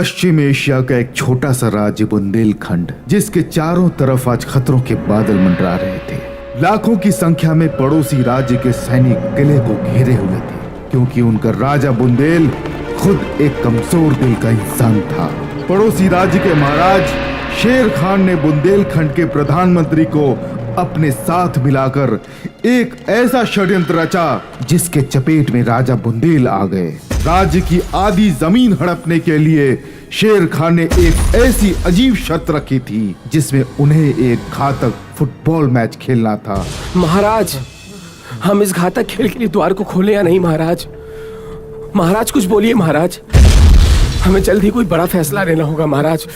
पश्चिम Asia का एक छोटा सा राज्य बुंदेलखंड, जिसके चारों तरफ आज खतरों के बादल मंडरा रहे थे। लाखों की संख्या में पड़ोसी राज्य के सैनिक किले को घेरे हुए थे, क्योंकि उनका राजा बुंदेल खुद एक कमजोर दिल का इंसान था। पड़ोसी राज्य के महाराज शेर खान ने बुंदेलखंड के प्रधानमंत्री को अपने साथ मिलाकर एक ऐसा षड्यंत्र रचा जिसके चपेट में राजा बुंदेल आ गए। राज्य की आधी जमीन हड़पने के लिए शेर खान ने एक ऐसी अजीब शर्त रखी थी जिसमें उन्हें एक घातक फुटबॉल मैच खेलना था। महाराज, हम इस घातक खेल के लिए द्वार को खोले या नहीं? महाराज, महाराज कुछ बोलिए महाराज, हमें जल्द ही कोई बड़ा फैसला लेना होगा महाराज।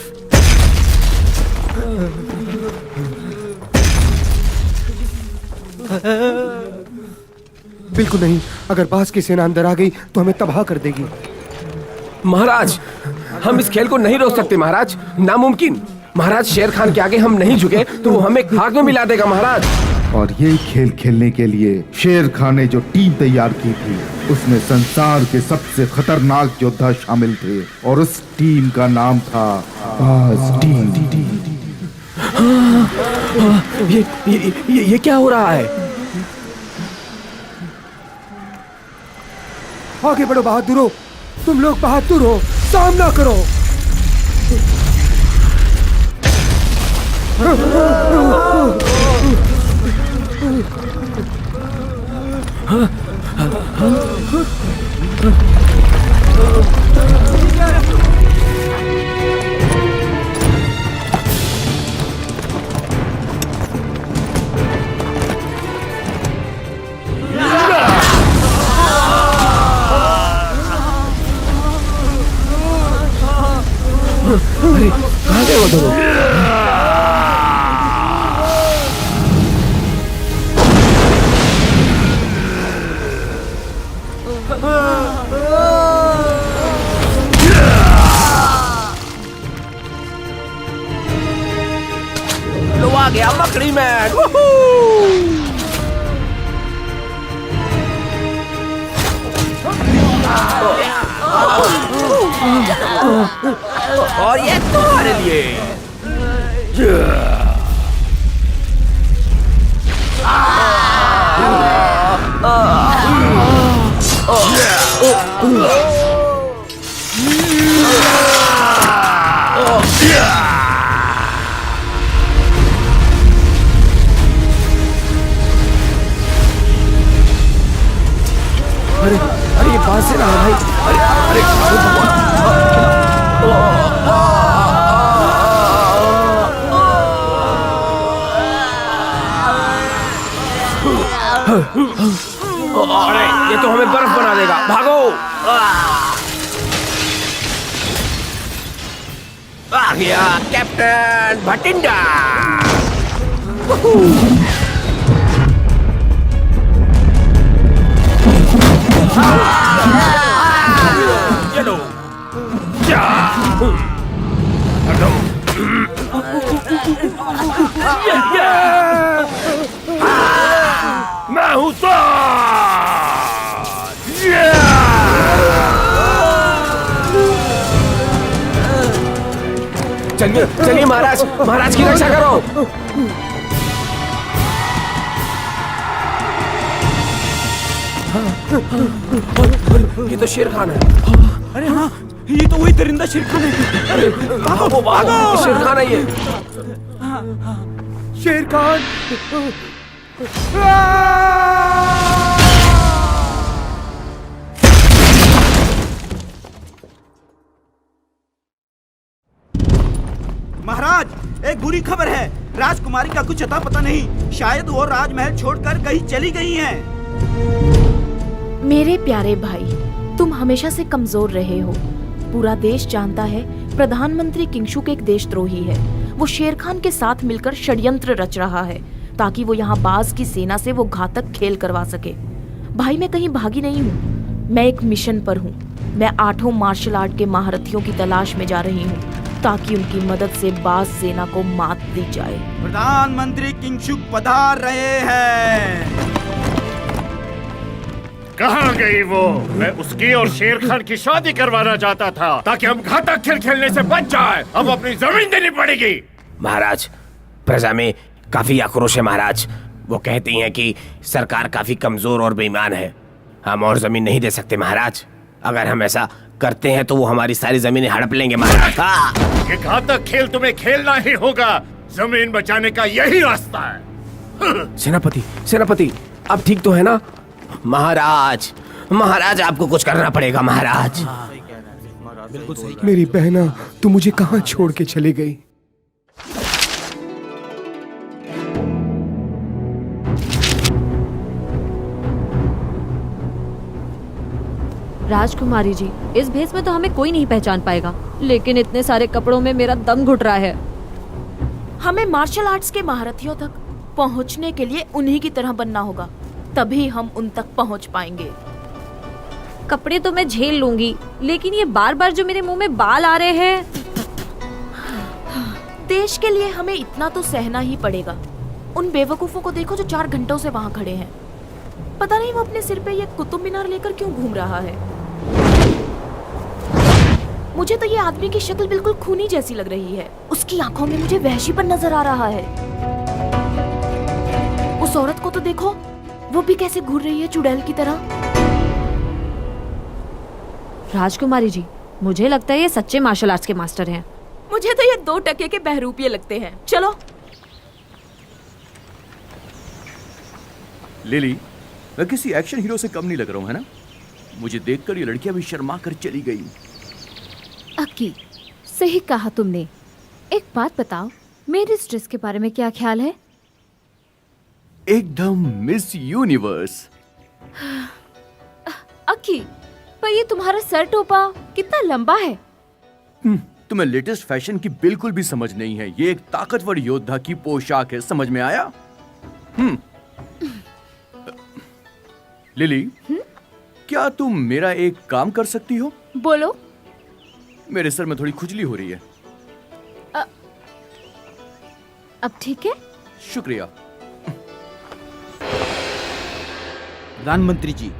बिल्कुल नहीं, अगर बास की सेना अंदर आ गई तो हमें तबाह कर देगी। महाराज, हम इस खेल को नहीं रोक सकते महाराज, नामुमकिन। महाराज, शेर खान के आगे हम नहीं झुके तो वो हमें खाक में मिला देगा महाराज। और ये खेल खेलने के लिए शेर खान ने जो टीम तैयार की थी उसमें संसार के सबसे खतरनाक योद्धा शामिल थे, और उस टीम का नाम था बाज टीम। ये क्या हो रहा है? आगे बढ़ो बहादुरो, तुम लोग बहादुर हो, सामना करो। अरे, कहाँ गए वो दोनों? लो आ गया मकड़ी मैन। और ये तुम्हारे लिए। अरे अरे, ये बात से रहा भाई। अरे अरे, ये तो हमें बर्फ बना देगा, भागो। आ गया कैप्टन भटिंडा। चलो जा। मैं हूँ तो। चलिए चलिए महाराज, महाराज की रक्षा करो। ये तो शेर खान है। अरे हाँ, ये तो वही दरिंदा शेर खान है। अरे भागो भागो, शेर खान है ये। शेर खान। महाराज, एक बुरी खबर है। राजकुमारी का कुछ अता पता नहीं, शायद वो राजमहल छोड़कर कहीं चली गई हैं। मेरे प्यारे भाई, तुम हमेशा से कमजोर रहे हो। पूरा देश जानता है प्रधानमंत्री किंगशुक एक देशद्रोही है। वो शेर खान के साथ मिलकर षड्यंत्र रच रहा है ताकि वो यहाँ बाज की सेना से वो घातक खेल करवा सके। भाई, मैं कहीं भागी नहीं हूँ, मैं एक मिशन पर हूँ। मैं 8 मार्शल आर्ट के महारथियों की तलाश में जा रही हूँ ताकि उनकी मदद से बाज सेना को मात दी जाए। प्रधानमंत्री किंगशुक पधार रहे हैं। कहाँ गई वो? मैं उसकी और शेर खान की शादी करवाना चाहता था ताकि हम घातक खेल खेलने से बच जाए। अब अपनी जमीन देनी पड़ेगी। महाराज, प्रजा में काफी आक्रोश है महाराज। वो कहती हैं कि सरकार काफी कमजोर और बेईमान है। हम और जमीन नहीं दे सकते महाराज। अगर हम ऐसा करते हैं तो वो हमारी सारी जमीनें हड़प लेंगे महाराज। ये घातक खेल तुम्हें खेलना ही होगा। जमीन बचाने का यही रास्ता है। सेनापति, सेनापति, अब ठीक तो है ना? महाराज, महाराज आपको कुछ करना पड़ेगा महाराज। मेरी बहना, तू मुझे कहाँ छोड़ के चली गई? राजकुमारी जी, इस भेष में तो हमें कोई नहीं पहचान पाएगा, लेकिन इतने सारे कपड़ों में मेरा दम घुट रहा है। हमें मार्शल आर्ट्स के महारथियों तक पहुंचने के लिए उन्हीं की तरह बनना होगा, तभी हम उन तक पहुंच पाएंगे। कपड़े तो मैं झेल लूंगी, लेकिन ये बार बार जो मेरे मुंह में बाल आ रहे हैं। देश के लिए हमें इतना तो सहना ही पड़ेगा। उन बेवकूफों को देखो जो 4 घंटों से वहाँ खड़े हैं। पता नहीं वो अपने सिर पे ये कुतुब मीनार लेकर क्यों घूम रहा है। मुझे तो ये आदमी की शक्ल बिल्कुल खूनी जैसी लग रही है। उसकी आंखों में मुझे वहशीपन नजर आ रहा है। उस औरत को तो देखो, वो भी कैसे घूर रही है चुड़ैल की तरह। राजकुमारी जी, मुझे लगता है ये सच्चे मार्शल आर्ट्स के मास्टर हैं। मुझे तो ये 2 टके के बहरूपिये लगते हैं। चलो। लिली, मैं किसी एक्शन हीरो से कम नहीं लग रहा हूँ, है ना? मुझे देखकर ये लड़कियां भी शर्मा कर चली गई। अक्की, सही कहा तुमने। एक बात बताओ, मेरे इस ड्रेस के बारे में क्या ख्याल है? एकदम मिस यूनिवर्स। अक्की, पर ये तुम्हारा सर टोपा कितना लंबा है? तुम्हें लेटेस्ट फैशन की बिल्कुल भी समझ नहीं है। ये एक ताकतवर योद्धा की पोशाक है, समझ में आया? लिली, क्या तुम मेरा एक काम कर सकती हो? बोलो। मेरे सर में थोड़ी खुजली हो रही है। अब ठीक है? शुक्रिया। प्रधानमंत्री जी,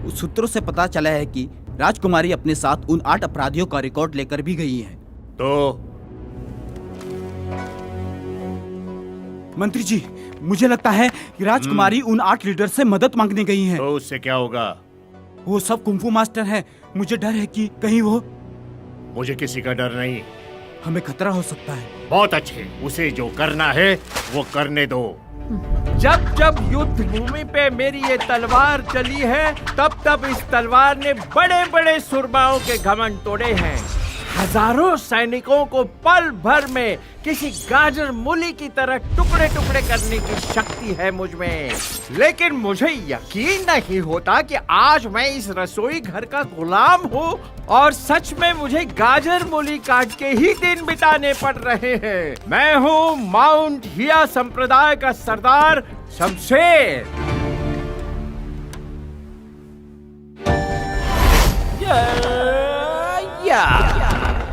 उस सूत्रों से पता चला है कि राजकुमारी अपने साथ उन 8 अपराधियों का रिकॉर्ड लेकर भी गई हैं। तो मंत्री जी, मुझे लगता है कि राजकुमारी उन 8 लीडर से मदद मांगने गई हैं। तो उससे क्या होगा? वो सब कुंफू मास्टर हैं। मुझे डर है कि कहीं वो। मुझे किसी का डर नहीं। हमें खतरा हो सकता है। बहुत अच्छे, उसे जो करना है वो करने दो। जब जब युद्ध भूमि पे मेरी ये तलवार चली है, तब तब इस तलवार ने बड़े बड़े सुरमाओं के घमंड तोड़े हैं। हजारों सैनिकों को पल भर में किसी गाजर मूली की तरह टुकड़े टुकड़े करने की शक्ति है मुझ में। लेकिन मुझे यकीन नहीं होता कि आज मैं इस रसोई घर का गुलाम हूँ और सच में मुझे गाजर मूली काट के ही दिन बिताने पड़ रहे हैं। मैं हूँ माउंट हिया संप्रदाय का सरदार शमशेर।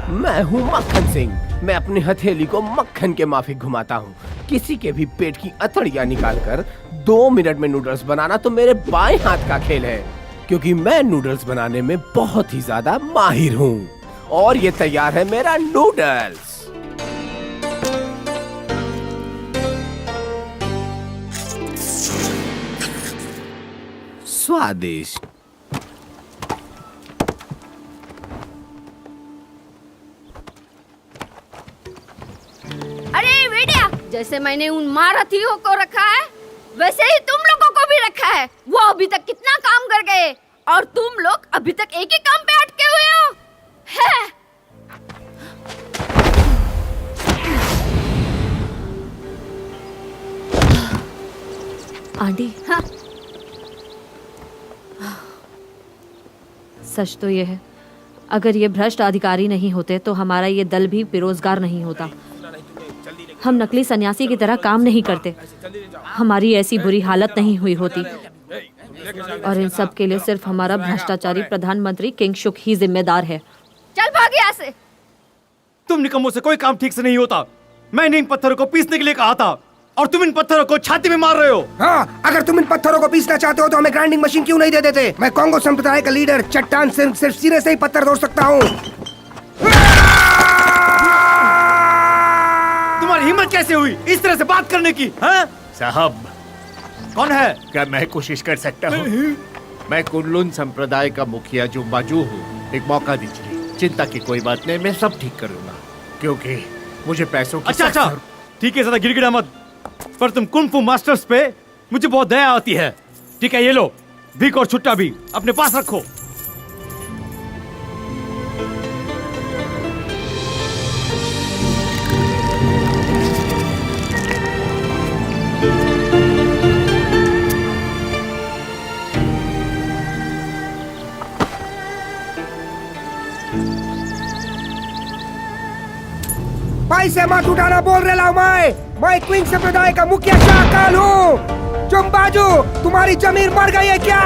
मैं हूँ मक्खन सिंह। मैं अपनी हथेली को मक्खन के माफिक घुमाता हूँ। किसी के भी पेट की अतड़ियाँ निकालकर 2 मिनट में नूडल्स बनाना तो मेरे बाएं हाथ का खेल है, क्योंकि मैं नूडल्स बनाने में बहुत ही ज्यादा माहिर हूँ। और ये तैयार है मेरा नूडल्स। स्वादिष्ट। अरे बेटिया, जैसे मैंने उन महारथियों को रखा है, वैसे ही तुम लोगों को भी रखा है। वो अभी तक कितना काम कर गए और तुम लोग अभी तक एक ही काम पे अटके हुए हो। है? आंटी, हाँ। सच तो ये है, अगर ये भ्रष्ट अधिकारी नहीं होते तो हमारा ये दल भी बेरोजगार नहीं होता। हम नकली सन्यासी की तरह काम नहीं करते, हमारी ऐसी बुरी हालत नहीं हुई होती। और इन सब के लिए सिर्फ हमारा भ्रष्टाचारी प्रधानमंत्री किंगशुक ही जिम्मेदार है। चल भाग यहाँ से। तुम निकम्मों से कोई काम ठीक से नहीं होता। मैंने इन पत्थरों को पीसने के लिए कहा था। और तुम इन पत्थरों को छाती में मार रहे हो। हाँ, अगर तुम इन पत्थरों को पीसना चाहते हो तो हमें ग्राइंडिंग मशीन क्यों नहीं दे देते? मैं कॉन्गो संप्रदाय का लीडर चट्टान सिर्फ सिरे से ही पत्थर तोड़ सकता हूँ। तुम्हारी हिम्मत कैसे हुई इस तरह से बात करने की? हाँ? साहब, कौन है? क्या मैं कोशिश कर सकता हूँ? मैं कुनलुन संप्रदाय का मुखिया जुम्बाजू हूँ। एक मौका दीजिए। चिंता की कोई बात नहीं, मैं सब ठीक करूँगा, क्योंकि मुझे पैसों की अच्छा, ठीक है, ज्यादा गिड़गिड़ा मत। पर तुम कुंग फू मास्टर्स पे मुझे बहुत दया आती है। ठीक है, ये लो, भीख और छुट्टा भी अपने पास रखो। भाई से मत उठाना बोल रहे लाओ। मैं क्वीन संप्रदाय का मुखिया शाकाल हूँ। जुम्बाजू, तुम्हारी जमीन मर गई है क्या?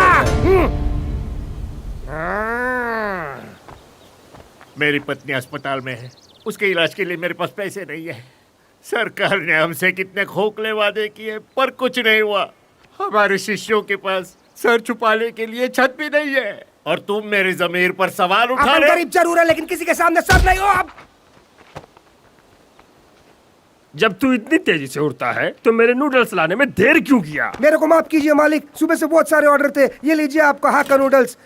मेरी पत्नी अस्पताल में है, उसके इलाज के लिए मेरे पास पैसे नहीं है। सरकार ने हमसे कितने खोखले वादे किए, पर कुछ नहीं हुआ। हमारे शिष्यों के पास सर छुपाने के लिए छत भी नहीं है, और तुम मेरी जमीर पर सवाल उठा रहे हो। गरीब जरूर है, लेकिन किसी के सामने सर नहीं हो आप। जब तू इतनी तेजी से उड़ता है तो मेरे नूडल्स लाने में देर क्यों किया? मेरे को माफ कीजिए मालिक, सुबह से बहुत सारे ऑर्डर थे। ये लीजिए आपका हक का नूडल्स।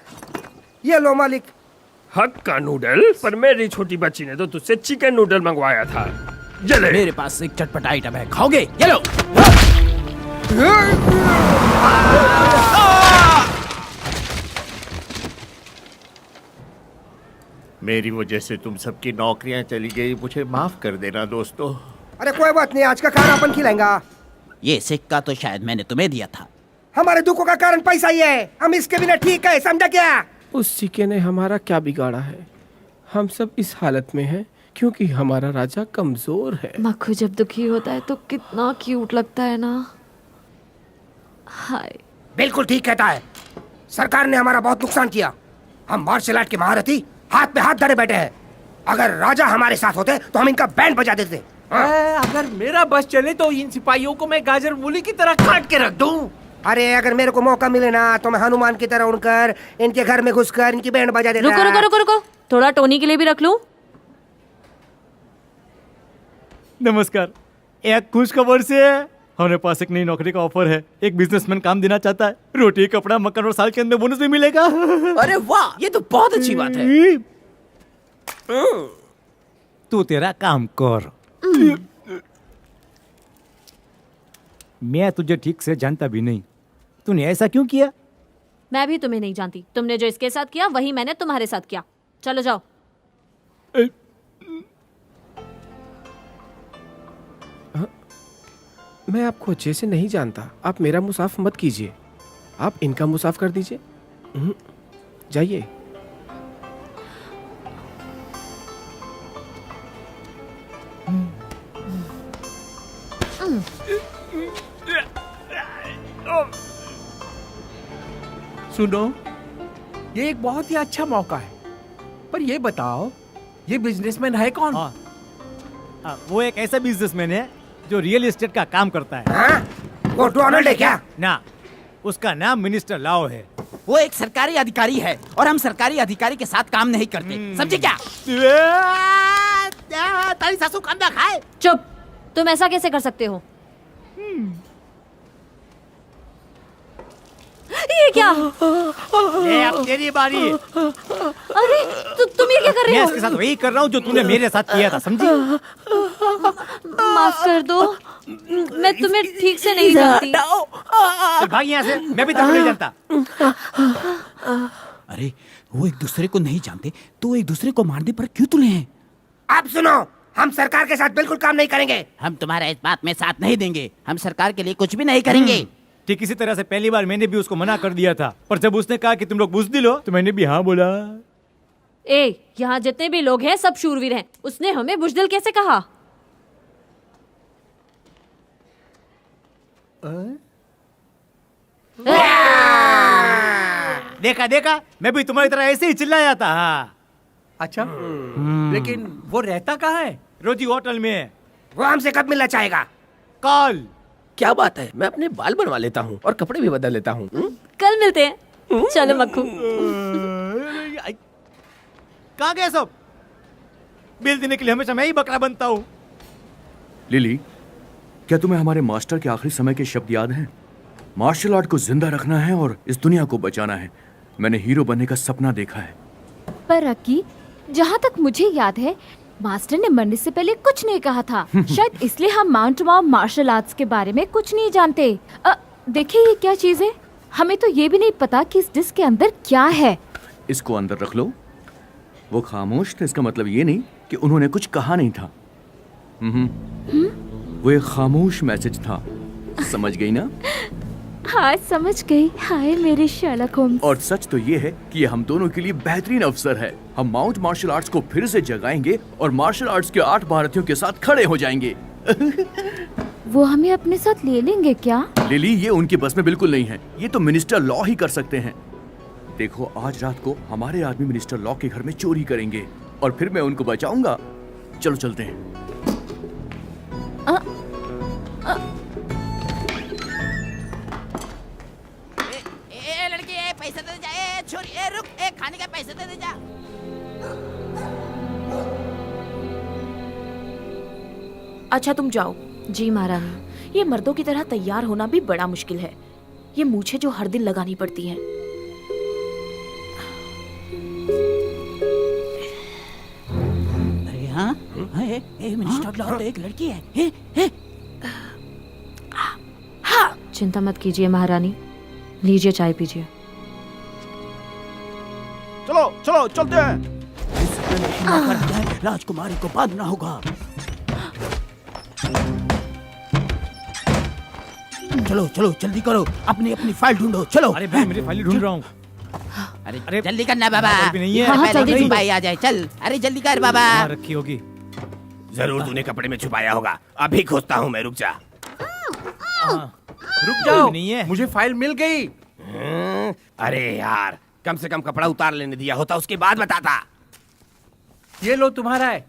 ये लो मालिक। हक का नूडल? पर मेरी छोटी बच्ची ने तो तुझसे चिकन नूडल मंगवाया था। जले। मेरे पास एक चटपटा आइटम है, खाओगे? ये लो। मेरी वजह से तुम सबकी नौकरियां चली गई, मुझे माफ कर देना दोस्तों। अरे कोई बात नहीं, आज का खाना अपन खिलाएंगा। ये सिक्का तो शायद मैंने तुम्हें दिया था। हमारे दुखों का कारण पैसा ही है, हम इसके बिना ठीक है, समझा क्या? उस सिक्के ने हमारा क्या बिगाड़ा है? हम सब इस हालत में हैं क्योंकि हमारा राजा कमजोर है। मक्खू जब दुखी होता है तो कितना क्यूट लगता है ना। हाय। बिल्कुल ठीक कहता है। सरकार ने हमारा बहुत नुकसान किया। हम मार्शल आर्ट के महारथी हाथ पे हाथ धरे बैठे हैं। अगर राजा हमारे साथ होते तो हम इनका बैंड बजा देते। अगर मेरा बस चले तो इन सिपाहियों को मैं गाजर मूली की तरह काट के रख दूं। अरे अगर मेरे को मौका मिले ना तो मैं हनुमान की तरह उड़कर इनके घर में घुसकर इनकी बैंड बजा देता। रुको रुको रुको रुको, थोड़ा टोनी के लिए भी रख लूं। नमस्कार, एक खुशखबर से है। हमारे पास एक नई नौकरी का ऑफर है। एक बिजनेसमैन काम देना चाहता है। रोटी, कपड़ा, मकान और साल के अंदर बोनस भी मिलेगा। अरे वाह, ये तो बहुत अच्छी बात है। तू तेरा काम कर। मैं तुझे ठीक से जानता भी नहीं, तूने ऐसा क्यों किया? मैं भी तुम्हें नहीं जानती। तुमने जो इसके साथ किया वही मैंने तुम्हारे साथ किया। चलो जाओ। मैं आपको अच्छे से नहीं जानता, आप मेरा मुसाफ मत कीजिए, आप इनका मुसाफ कर दीजिए। जाइए। सुनो, ये एक बहुत ही अच्छा मौका है, पर ये बताओ, ये बिजनेसमैन है कौन? वो एक ऐसा बिजनेसमैन है जो रियल एस्टेट का काम करता है। वो डोनाल्ड है क्या? ना, उसका नाम मिनिस्टर लाओ है। वो एक सरकारी अधिकारी है और हम सरकारी अधिकारी के साथ काम नहीं करते, समझे क्या? तारी सासू कंधा खाए। चुप, तुम ऐसा कैसे कर सकते हो? ये क्या? ये अब तेरी बारी है। अरे तुम ये क्या कर रहे मैं हो? इसके साथ वही कर रहा हूँ जो तूने मेरे साथ किया था, समझी? माफ कर दो, मैं तुम्हें ठीक से नहीं जानती। चल भाग यहाँ से, मैं भी तुमको नहीं जानता। अरे वो एक दूसरे को नहीं जानते तो एक दूसरे को मारने पर क्यों तुले हैं? आप सुनो, हम सरकार के साथ बिल्कुल काम नहीं करेंगे। हम तुम्हारा इस बात में साथ नहीं देंगे। हम सरकार के लिए कुछ भी नहीं करेंगे। ठीक इसी तरह से पहली बार मैंने भी उसको मना कर दिया था, पर जब उसने कहा कि तुम लोग बुज़दिल हो तो मैंने भी हाँ बोला। ए, यहाँ जितने भी लोग हैं सब शूरवीर हैं। उसने हमें बुज़दिल कैसे कहा? देखा देखा, मैं भी तुम्हारी तरह ऐसे ही चिल्लाया था। हाँ। अच्छा, लेकिन वो रहता कहाँ है? रोजी होटल में है। वो हमसे कब मिलना चाहेगा? कल क्या बात है, मैं अपने बाल बनवा लेता हूँ और कपड़े भी बदल लेता हूँ। कल मिलते हैं। चलो मक्खू। कहाँ गए सब? बिल देने के लिए हमेशा मैं ही बकरा बनता हूँ। लिली, क्या तुम्हें हमारे मास्टर के आखिरी समय के शब्द याद हैं? मार्शल आर्ट को जिंदा रखना है और इस दुनिया को बचाना है। मैंने हीरो बनने का सपना देखा है। पर रकी, जहाँ तक मुझे याद है मास्टर ने मरने से पहले कुछ नहीं कहा था। शायद इसलिए हम माउंट माओ मार्शल आर्ट्स के बारे में कुछ नहीं जानते। देखिए ये क्या चीज है, हमें तो ये भी नहीं पता कि इस डिस्क के अंदर क्या है। इसको अंदर रख लो। वो खामोश थे, इसका मतलब ये नहीं कि उन्होंने कुछ कहा नहीं था। वो एक खामोश मैसेज था। समझ गई ना? हाँ समझ गई। हाय मेरे शर्लक होम्स। और सच तो ये है कि ये हम दोनों के लिए बेहतरीन अवसर है। हम माउंट मार्शल आर्ट्स को फिर से जगाएंगे और मार्शल आर्ट्स के 8 भारतीयों के साथ खड़े हो जाएंगे। वो हमें अपने साथ ले लेंगे क्या? लिली, ये उनके बस में बिल्कुल नहीं है। ये तो मिनिस्टर लॉ ही कर सकते हैं। देखो, आज रात को हमारे आदमी मिनिस्टर लॉ के घर में चोरी करेंगे और फिर मैं उनको बचाऊंगा। चलो चलते हैं। लड़की, पैसे दे जा। छोरी, रुक, खाने का पैसे दे जा। अच्छा तुम जाओ। जी महारानी। ये मर्दों की तरह तैयार होना भी बड़ा मुश्किल है। ये मूछें जो हर दिन लगानी पड़ती हैं। अरे हाँ, मिनिस्टर लॉ तो एक लड़की है। चिंता मत कीजिए महारानी, लीजिए चाय पीजिए। चलो चलो चलते हैं। राजकुमारी को बांधना होगा। चलो चलो जल्दी करो, अपनी अपनी फाइल ढूंढो। चलो। अरे भाई, मेरी फाइल ढूंढ रहा हूँ। अरे जल्दी करना बाबा। नहीं है। हाँ, जल्दी भाई आ जाए। चल, अरे जल्दी कर बाबा। रखी होगी। जरूर तूने कपड़े में छुपाया होगा। अभी खोजता हूँ मैं, रुक जा। रुक जाओ, नहीं है। मुझे फाइल मिल गई। अरे यार, कम से कम कपड़ा उतार लेने दिया होता, उसके बाद बताता। ये लो तुम्हारा है।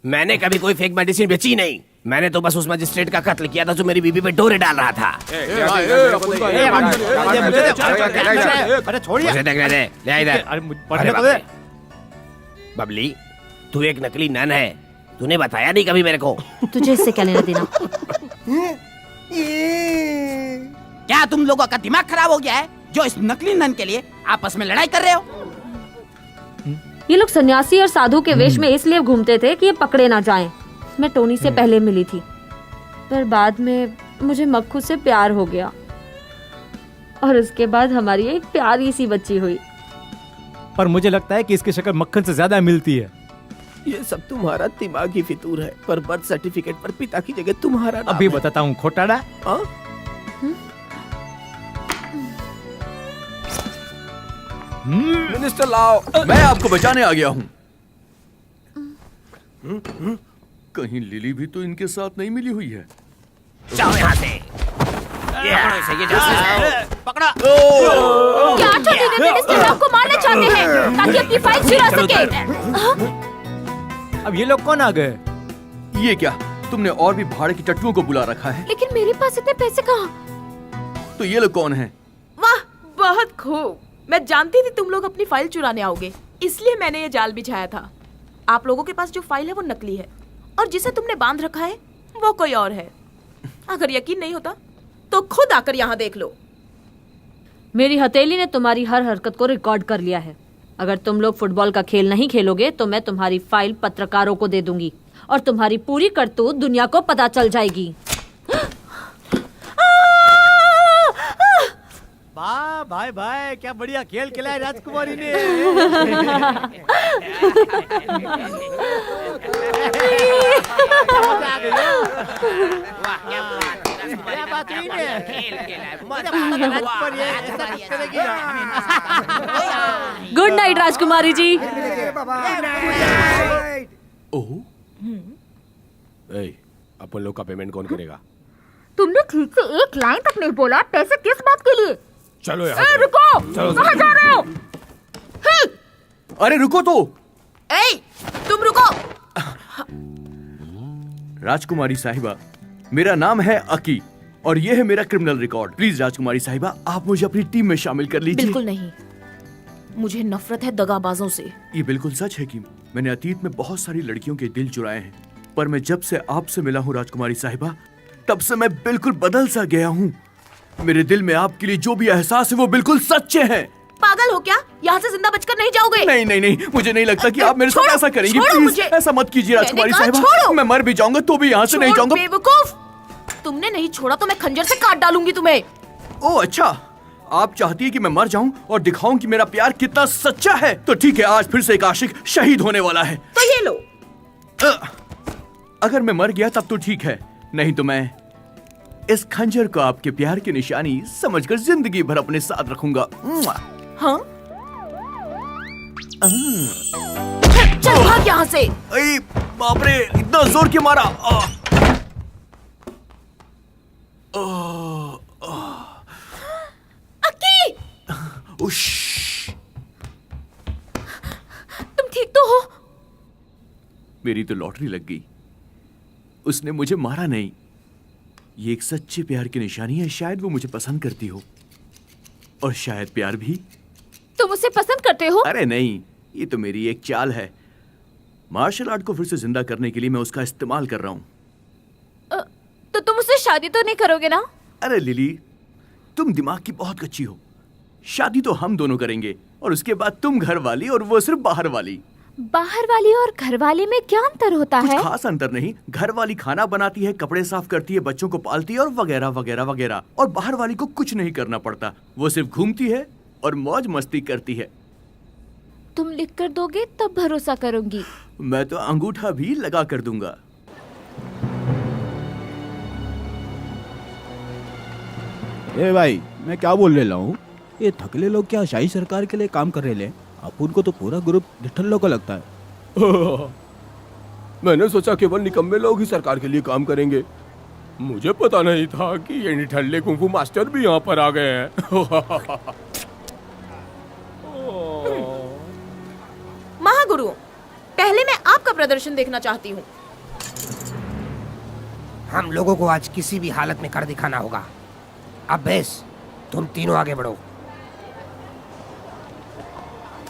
मैंने कभी कोई फेक मेडिसिन बेची नहीं। मैंने तो बस उस मजिस्ट्रेट का कत्ल किया था जो मेरी बीबी पे डोरे डाल रहा था। अरे छोड़िए। मुझे देखने दे, ले इधर। अरे अरे बाप रे। बबली, तू एक नकली नन है। तूने बताया नहीं कभी मेरे को। तुझे इससे क्या लेना देना? क्या तुम लोगों का दिमाग खराब हो गया है जो इस नकली नन के लिए आपस में लड़ाई कर रहे हो? ये लोग सन्यासी और साधु के वेश में इसलिए घूमते थे कि ये पकड़े ना जाएं। मैं टोनी से पहले मिली थी, पर बाद में मुझे मक्खू से प्यार हो गया और उसके बाद हमारी एक प्यारी सी बच्ची हुई। पर मुझे लगता है कि इसकी शक्ल मक्खन से ज्यादा मिलती है। ये सब तुम्हारा दिमागी फितूर है, पर बर्थ सर्टिफिकेट पर पिता की जगह तुम्हारा नाम अभी है। बताता हूँ खोटाड़ा। हाँ? मिनिस्टर लाओ, मैं आपको बचाने आ गया हूँ। कहीं लिली भी तो इनके साथ नहीं मिली हुई है। जाओ यहाँ से। पकड़ा। क्या छोटे मिनिस्टर लॉ को मारना चाहते हैं ताकि अपनी फाइल चुरा सके? अब ये लोग कौन आ गए? ये क्या, तुमने और भी भाड़े की टट्टुओं को बुला रखा है? लेकिन मेरे पास इतने पैसे कहाँ? तो ये लोग कौन हैं? वाह, बहुत खूब। मैं जानती थी तुम लोग अपनी फाइल चुराने आओगे, इसलिए मैंने ये जाल बिछाया था। आप लोगों के पास जो फाइल है वो नकली है और जिसे तुमने बांध रखा है वो कोई और है। अगर यकीन नहीं होता तो खुद आकर यहाँ देख लो। मेरी हथेली ने तुम्हारी हर हरकत को रिकॉर्ड कर लिया है। अगर तुम लोग फुटबॉल का खेल नहीं खेलोगे तो मैं तुम्हारी फाइल पत्रकारों को दे दूंगी और तुम्हारी पूरी करतूत दुनिया को पता चल जाएगी। वाह भाई भाई, क्या बढ़िया खेल खेला है राजकुमारी ने। गुड नाइट राजकुमारी जी। ओह, अपन लोग का पेमेंट कौन करेगा? तुमने ठीक से एक लाइन तक नहीं बोला। पैसे किस बात के लिए? चलो ए, रुको, कहाँ जा रहे हो? अरे रुको तो। ए, तुम रुको। राजकुमारी साहिबा, मेरा नाम है अकी और ये है मेरा क्रिमिनल रिकॉर्ड। प्लीज राजकुमारी साहिबा, आप मुझे अपनी टीम में शामिल कर लीजिए। बिल्कुल नहीं, मुझे नफरत है दगाबाजों से। ये बिल्कुल सच है कि मैंने अतीत में बहुत सारी लड़कियों के दिल चुराए हैं, पर मैं जब से आपसे मिला हूँ राजकुमारी साहिबा, तब से मैं बिल्कुल बदल सा गया हूँ। मेरे दिल में आपके लिए जो भी एहसास है वो बिल्कुल सच्चे हैं। पागल हो क्या? यहाँ से जिंदा बचकर नहीं जाओगे। नहीं नहीं नहीं, मुझे नहीं लगता कि आप मेरे साथ ऐसा करेंगी। प्लीज ऐसा मत कीजिए राजकुमारी साहिबा, मैं मर भी जाऊंगा तो भी यहाँ से नहीं जाऊंगा। बेवकूफ, तुमने नहीं छोड़ा तो मैं खंजर से काट डालूंगी तुम्हें। ओह अच्छा, आप चाहती है कि मैं मर जाऊं और दिखाऊं कि मेरा प्यार कितना सच्चा है? तो ठीक है, आज फिर से एक आशिक शहीद होने वाला है। तो ये लो। अगर मैं मर गया तब तो ठीक है, नहीं तो मैं इस खंजर को आपके प्यार की निशानी समझकर जिंदगी भर अपने साथ रखूंगा। हाँ? चल भाग यहाँ से। अरे बाप रे, इतना जोर क्यों मारा? अक्की! उश! तुम ठीक तो हो? मेरी तो लॉटरी लग गई, उसने मुझे मारा नहीं। ये एक सच्चे प्यार की निशानी है, शायद वो मुझे पसंद करती हो और शायद प्यार भी। तुम उसे पसंद करते हो? अरे नहीं, ये तो मेरी एक चाल है। मार्शल आर्ट को फिर से जिंदा करने के लिए मैं उसका इस्तेमाल कर रहा हूँ। तो तुम उससे शादी तो नहीं करोगे ना? अरे लिली, तुम दिमाग की बहुत कच्ची हो। शादी तो हम दोनों करेंगे और उसके बाद तुम घर वाली और वो सिर्फ बाहर वाली। बाहर वाली और घर वाली में क्या अंतर होता है? कुछ खास अंतर नहीं। घर वाली खाना बनाती है, कपड़े साफ करती है, बच्चों को पालती है और वगैरह वगैरह वगैरह, और बाहर वाली को कुछ नहीं करना पड़ता। वो सिर्फ घूमती है और मौज मस्ती करती है। तुम लिख कर दोगे तब भरोसा करूंगी। मैं तो अंगूठा भी लगा कर दूंगा। ए भाई, मैं क्या बोल रहा हूँ, ये थकले लोग क्या शाही सरकार के लिए काम कर रहे हैं? अपुन को तो पूरा ग्रुप डिठल्लों का लगता है। मैंने सोचा केवल निकम्मे लोग ही सरकार के लिए काम करेंगे। मुझे पता नहीं था कि ये निठल्ले कुंफू मास्टर भी यहाँ पर आ गए हैं। महागुरु, पहले मैं आपका प्रदर्शन देखना चाहती हूँ। हम लोगों को आज किसी भी हालत में कर दिखाना होगा। अब बेस, तुम तीनों आगे बढ़ो।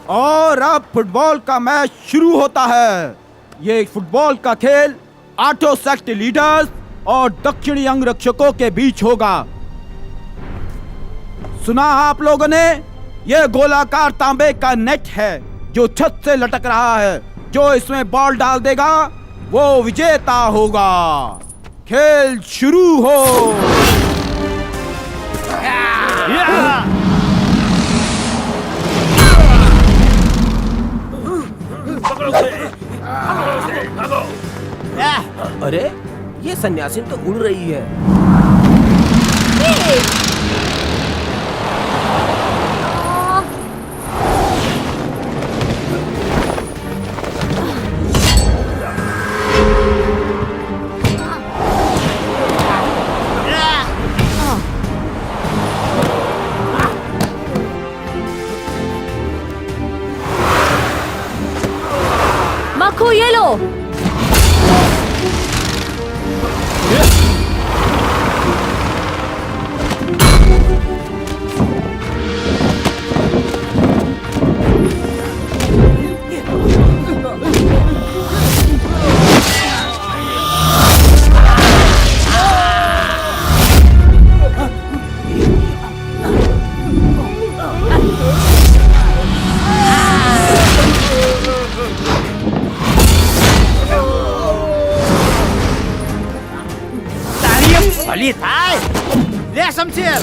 और अब फुटबॉल का मैच शुरू होता है। ये फुटबॉल का खेल 8 सेक्ट लीडर्स और दक्षिणी अंगरक्षकों के बीच होगा। सुना आप लोगों ने? ये गोलाकार तांबे का नेट है जो छत से लटक रहा है। जो इसमें बॉल डाल देगा वो विजेता होगा। खेल शुरू हो। अरे ये सन्यासी तो उड़ रही है। मक्खू ये लो। ले शमशेर।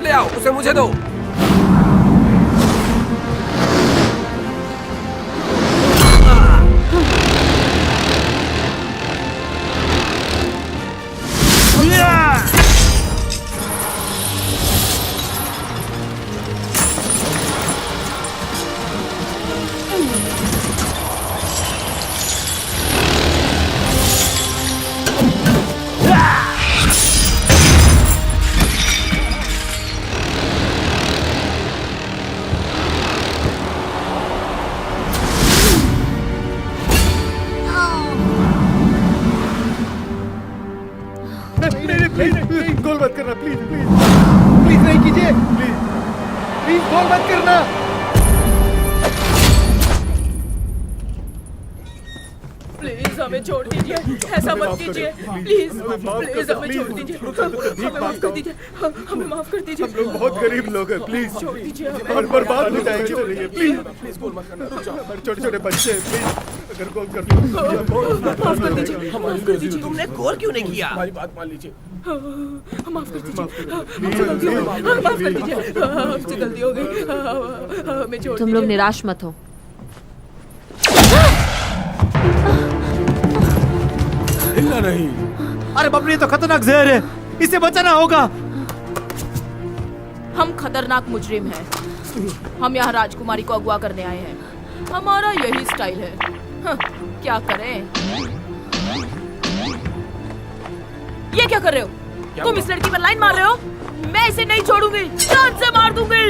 ले आओ, उसे मुझे दो। हमें छोड़ दीजिए, ऐसा मत कीजिए, प्लीज प्लीज हमें छोड़ दीजिए, हमें माफ कर दीजिए, हमें माफ कर दीजिए। हम लोग बहुत गरीब लोग हैं, प्लीज छोड़ दीजिए और बर्बाद हो जाएंगे, प्लीज हमारे छोटे छोटे बच्चे हैं, प्लीज अगर कॉल कर लो माफ कर दीजिए, माफ कर दीजिए। तुमने कॉल क्यों नहीं किया? हमारी बात मान लीजिए। माफ कर दीजिए, हमसे गलती हो गई, माफ कर दीजिए, हमसे गलती हो गई, हमें छोड़ तुम लोग निराश मत हो। हिलना नहीं। अरे बाप रे, ये तो खतरनाक जहर है, इसे बचाना होगा। हम खतरनाक मुजरिम हैं। हम यहाँ राजकुमारी को अगवा करने आए हैं। हमारा यही स्टाइल है। क्या करें? ये क्या कर रहे हो? तुम इस लड़की पर लाइन मार रहे हो? मैं इसे नहीं छोड़ूंगी, जान से मार दूंगी।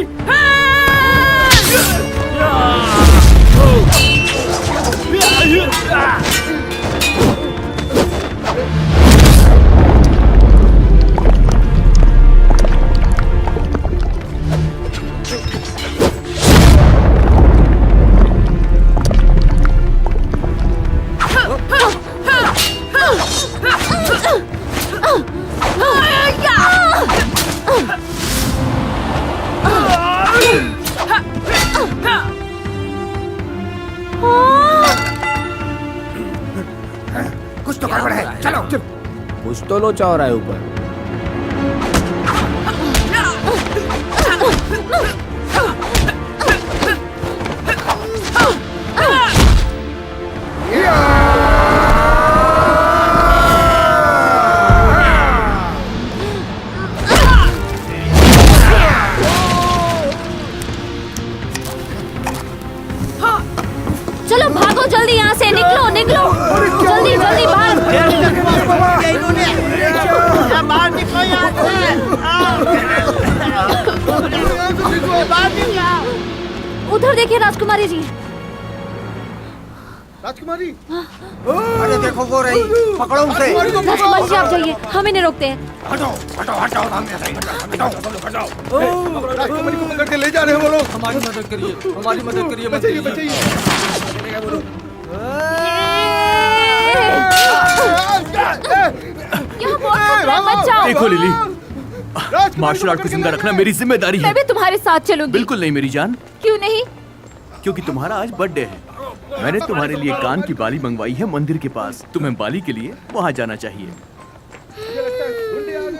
कुछ तो गड़बड़ है, चलो। कुछ तो लोचा हो रहा है ऊपर। चलो भागो, जल्दी यहाँ से निकलो, निकलो, जल्दी जल्दी बाहर। उधर देखिए राजकुमारी जी। राजकुमारी, अरे देखो वो रही, पकड़ो उसे। राजकुमारी जी आप जाइए, हमें नहीं रोकते हैं। हटो हटो हटो, सामने से हटो, हटो। राजकुमारी को पकड़ के ले जा रहे हैं वो लोग। हमारी मदद करिए, हमारी मदद करिए, बचाइए बचाइए। बचाओ। देखो लिली, मार्शल आर्ट को जिंदा रखना मेरी जिम्मेदारी है। मैं भी तुम्हारे साथ चलूंगी। बिल्कुल नहीं मेरी जान। क्यों नहीं? क्योंकि तुम्हारा आज बर्थडे है। मैंने तुम्हारे लिए कान की बाली मंगवाई है मंदिर के पास। तुम्हें बाली के लिए वहाँ जाना चाहिए।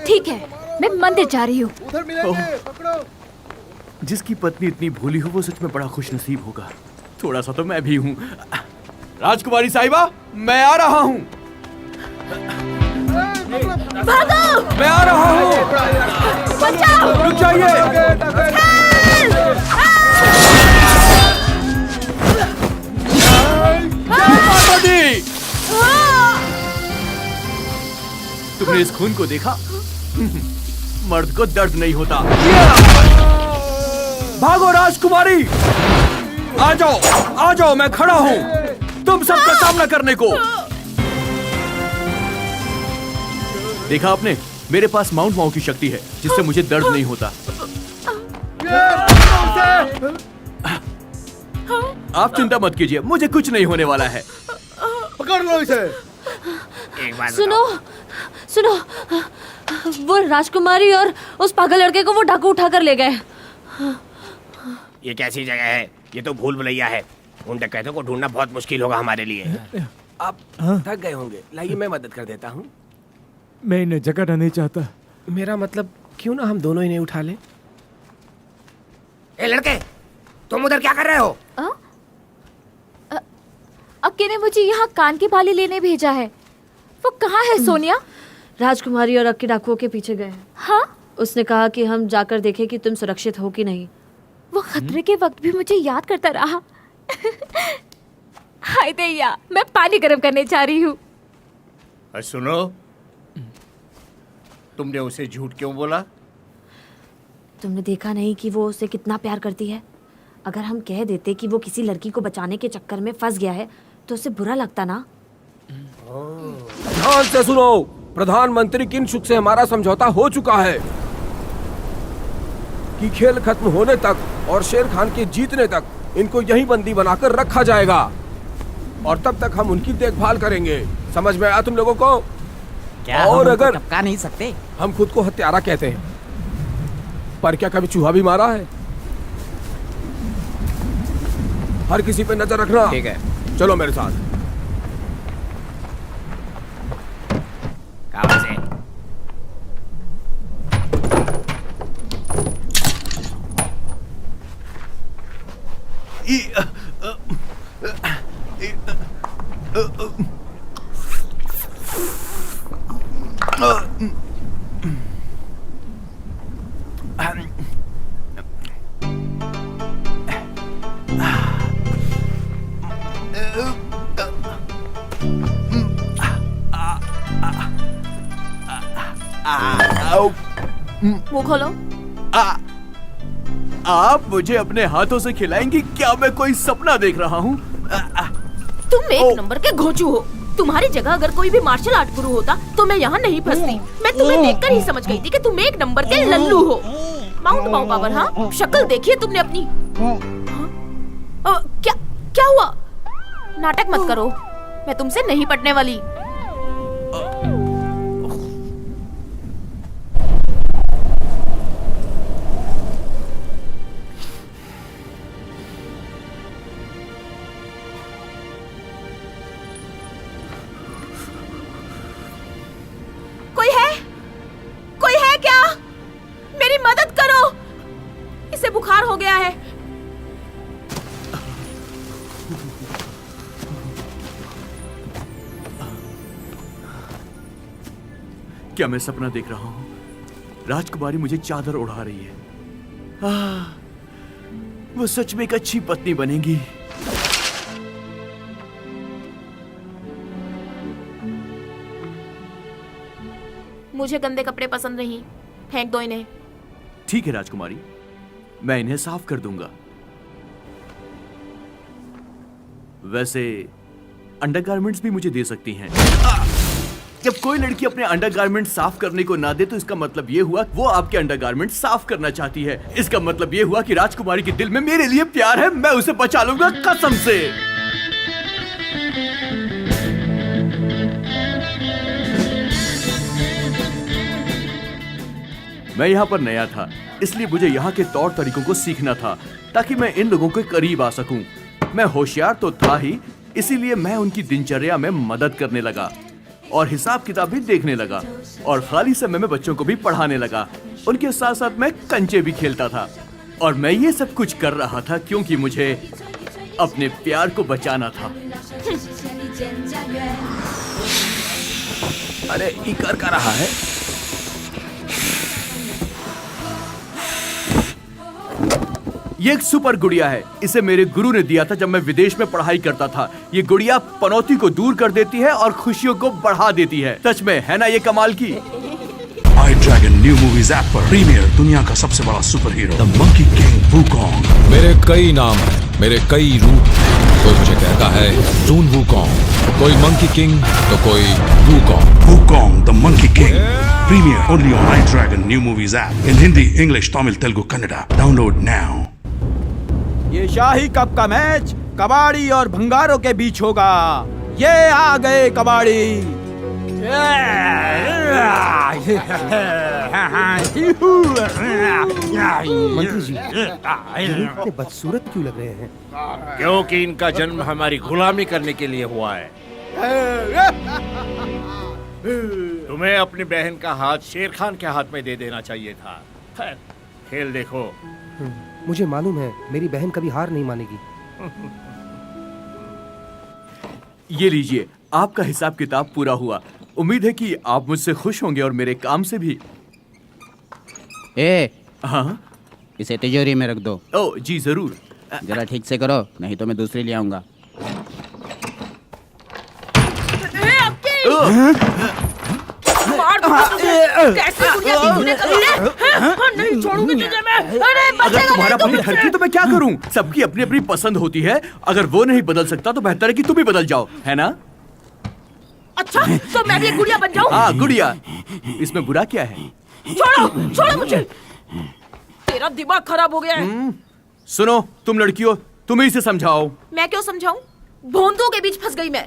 ठीक है, मैं मंदिर जा रही हूँ। उधर मिलेंगे, पकड़ो। जिसकी पत्नी इतनी भोली हो वो सच में बड़ा खुशनसीब होगा। थोड़ा सा तो मैं भी हूँ। राजकुमारी साहिबा, मैं आ रहा हूँ। भागो! मैं आ रहा हूँ। बचाओ! रुक जाइए। तुमने इस खून को देखा? मर्द को दर्द नहीं होता। भागो राजकुमारी, आ जाओ, मैं खड़ा हूँ तुम सबका सामना करने को। देखा आपने, मेरे पास माउंट माउ की शक्ति है जिससे मुझे दर्द नहीं होता। आप चिंता मत कीजिए, मुझे कुछ नहीं होने वाला है। पकड़ लो इसे। एक बात सुनो, वो राजकुमारी और उस पागल लड़के को वो डाकू उठा कर ले गए। ये कैसी जगह है? ये तो भूल भुलैया है। उन डकैतों को ढूंढना बहुत मुश्किल होगा हमारे लिए। आप थक गए होंगे, लाइए मैं मदद कर देता हूँ। मैं इन्हें जगाना नहीं चाहता। मेरा मतलब, क्यों ना हम दोनों इन्हें उठा लें? ए लड़के, तुम उधर क्या कर रहे हो? अक्के ने मुझे यहाँ कान की बाली लेने भेजा है। वो कहाँ है सोनिया? राजकुमारी और अक्की डाकुओं के पीछे गए। हाँ? उसने कहा कि हम जाकर देखें कि तुम सुरक्षित हो कि नहीं। वो खतरे के वक्त भी मुझे याद करता रहा। हाय दैया, मैं पानी गर्म करने जा रही हूँ। सुनो, तुमने उसे झूठ क्यों बोला? तुमने देखा नहीं कि वो उसे कितना प्यार करती है? अगर हम कह देते कि वो किसी लड़की को बचाने के चक्कर में फंस गया है तो उसे बुरा लगता ना। ध्यान से सुनो, प्रधानमंत्री किंशुक से हमारा समझौता हो चुका है कि खेल खत्म होने तक और शेर खान के जीतने तक इनको यहीं बंदी बनाकर रखा जाएगा। और तब तक हम उनकी देखभाल करेंगे। समझ में आया तुम लोगों को? क्या और हम अगर उनको टपका नहीं सकते? हम खुद को हत्यारा कहते हैं, पर क्या कभी चूहा भी मारा है? हर किसी पे नजर रखना। ठीक है, चलो मेरे साथ। कहां से? मुंह खोलो। आप मुझे अपने हाथों से खिलाएंगी? क्या मैं कोई सपना देख रहा हूँ? तुम एक नंबर के घोंचू हो। तुम्हारी जगह अगर कोई भी मार्शल आर्ट गुरु होता तो मैं यहाँ नहीं फंसती। मैं तुम्हें देखकर ही समझ गई थी कि तुम एक नंबर के लल्लू हो। माउंट माउ पावर। हाँ, शक्ल देखिए तुमने अपनी। क्या क्या हुआ? नाटक मत करो, मैं तुमसे नहीं पटने वाली। कोई है क्या? मेरी मदद करो, इसे बुखार हो गया है। क्या मैं सपना देख रहा हूँ? राजकुमारी मुझे चादर उड़ा रही है। वो सच में एक अच्छी पत्नी बनेगी। मुझे गंदे कपड़े पसंद नहीं, फेंक दो इन्हें। ठीक है राजकुमारी, मैं इन्हें साफ कर दूंगा। वैसे अंडरगारमेंट्स भी मुझे दे सकती हैं। जब कोई लड़की अपने अंडरगारमेंट साफ करने को ना दे तो इसका मतलब ये हुआ वो आपके अंडरगारमेंट साफ करना चाहती है। इसका मतलब ये हुआ कि राजकुमारी के दिल में मेरे लिए प्यार है। मैं उसे बचा लूंगा कसम से। मैं यहाँ पर नया था, इसलिए मुझे यहाँ के तौर तरीकों को सीखना था ताकि मैं इन लोगों के करीब आ सकूं। मैं होशियार तो था ही, इसीलिए मैं उनकी दिनचर्या में मदद करने लगा और हिसाब किताब भी देखने लगा और खाली समय में बच्चों को भी पढ़ाने लगा। उनके साथ साथ मैं कंचे भी खेलता था और मैं ये सब कुछ कर रहा था क्योंकि मुझे अपने प्यार को बचाना था। अरे ये कर क्या रहा है? ये एक सुपर गुड़िया है। इसे मेरे गुरु ने दिया था जब मैं विदेश में पढ़ाई करता था। ये गुड़िया पनौती को दूर कर देती है और खुशियों को बढ़ा देती है। सच में है ना ये कमाल की? आई ड्रैगन न्यू मूवीज ऐप पर प्रीमियर दुनिया का सबसे बड़ा super hero the monkey king Wukong. मेरे कई नाम हैं, मेरे कई रूप हैं। कोई मुझे कहता है जून वुकोंग, कोई मंकी किंग तो कोई Wukong. Wukong the monkey king premiere only on I dragon new movies app in Hindi, English, Tamil, Telugu, Kannada. Download now. ये शाही कप का मैच कबाड़ी और भंगारों के बीच होगा। ये आ गए कबाड़ी। मंत्री जी, ये इतने बदसूरत क्यों लग रहे हैं? क्योंकि इनका जन्म हमारी गुलामी करने के लिए हुआ है। तुम्हें अपनी बहन का हाथ शेर खान के हाथ में दे देना चाहिए था। खेल देखो। मुझे मालूम है मेरी बहन कभी हार नहीं मानेगी। ये लीजिए, आपका हिसाब किताब पूरा हुआ। उम्मीद है कि आप मुझसे खुश होंगे और मेरे काम से भी। हाँ, इसे तिजोरी में रख दो। ओ जी जरूर। जरा ठीक से करो, नहीं तो मैं दूसरी ले आऊंगा। कैसे गुड़िया की तूने करी है? नहीं छोड़ूंगी तुझे मैं। अरे अगर तुम्हारा पति हल्की तो मैं क्या करूं? सबकी अपनी अपनी पसंद होती है। अगर वो नहीं बदल सकता तो बेहतर है कि तुम ही बदल जाओ, है ना? अच्छा, तो मैं भी एक गुड़िया बन जाऊं? हाँ, गुड़िया। इसमें बुरा क्या है? छोड़ो, छोड़ो मुझे। तेरा दिमाग खराब हो गया है। सुनो, तुम लड़की हो, तुम ही से समझाओ। मैं क्यों समझाऊं? भोंदू के बीच फंस गई मैं।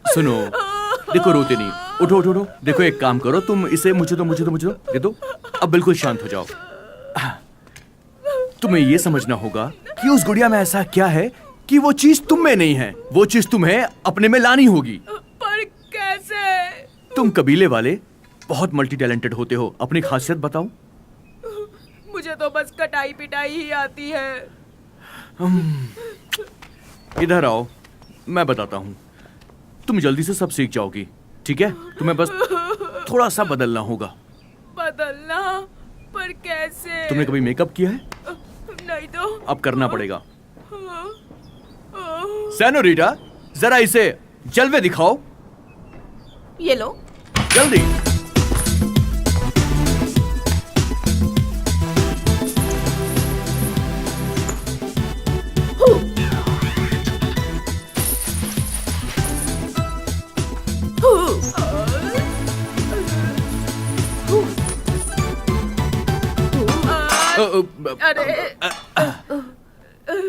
सुनो, देखो रोते नहीं, उठो उठो उठो। देखो एक काम करो, तुम इसे मुझे दो दे दो। अब बिल्कुल शांत हो जाओ। तुम्हें ये समझना होगा कि उस गुड़िया में ऐसा क्या है कि वो चीज तुम में नहीं है, वो चीज तुम्हें अपने में लानी होगी। पर कैसे? तुम कबीले वाले बहुत मल्टी टैलेंटेड होते हो, अपनी खासियत बताओ। मुझे तो बस कटाई पिटाई ही आती है। इधर आओ, मैं बताता हूँ। तुम जल्दी से सब सीख जाओगी, ठीक है? तुम्हें बस थोड़ा सा बदलना होगा। बदलना? पर कैसे? तुमने कभी मेकअप किया है? नहीं तो। अब करना पड़ेगा। सेनोरिटा, जरा इसे जलवे दिखाओ। ये लो। जल्दी।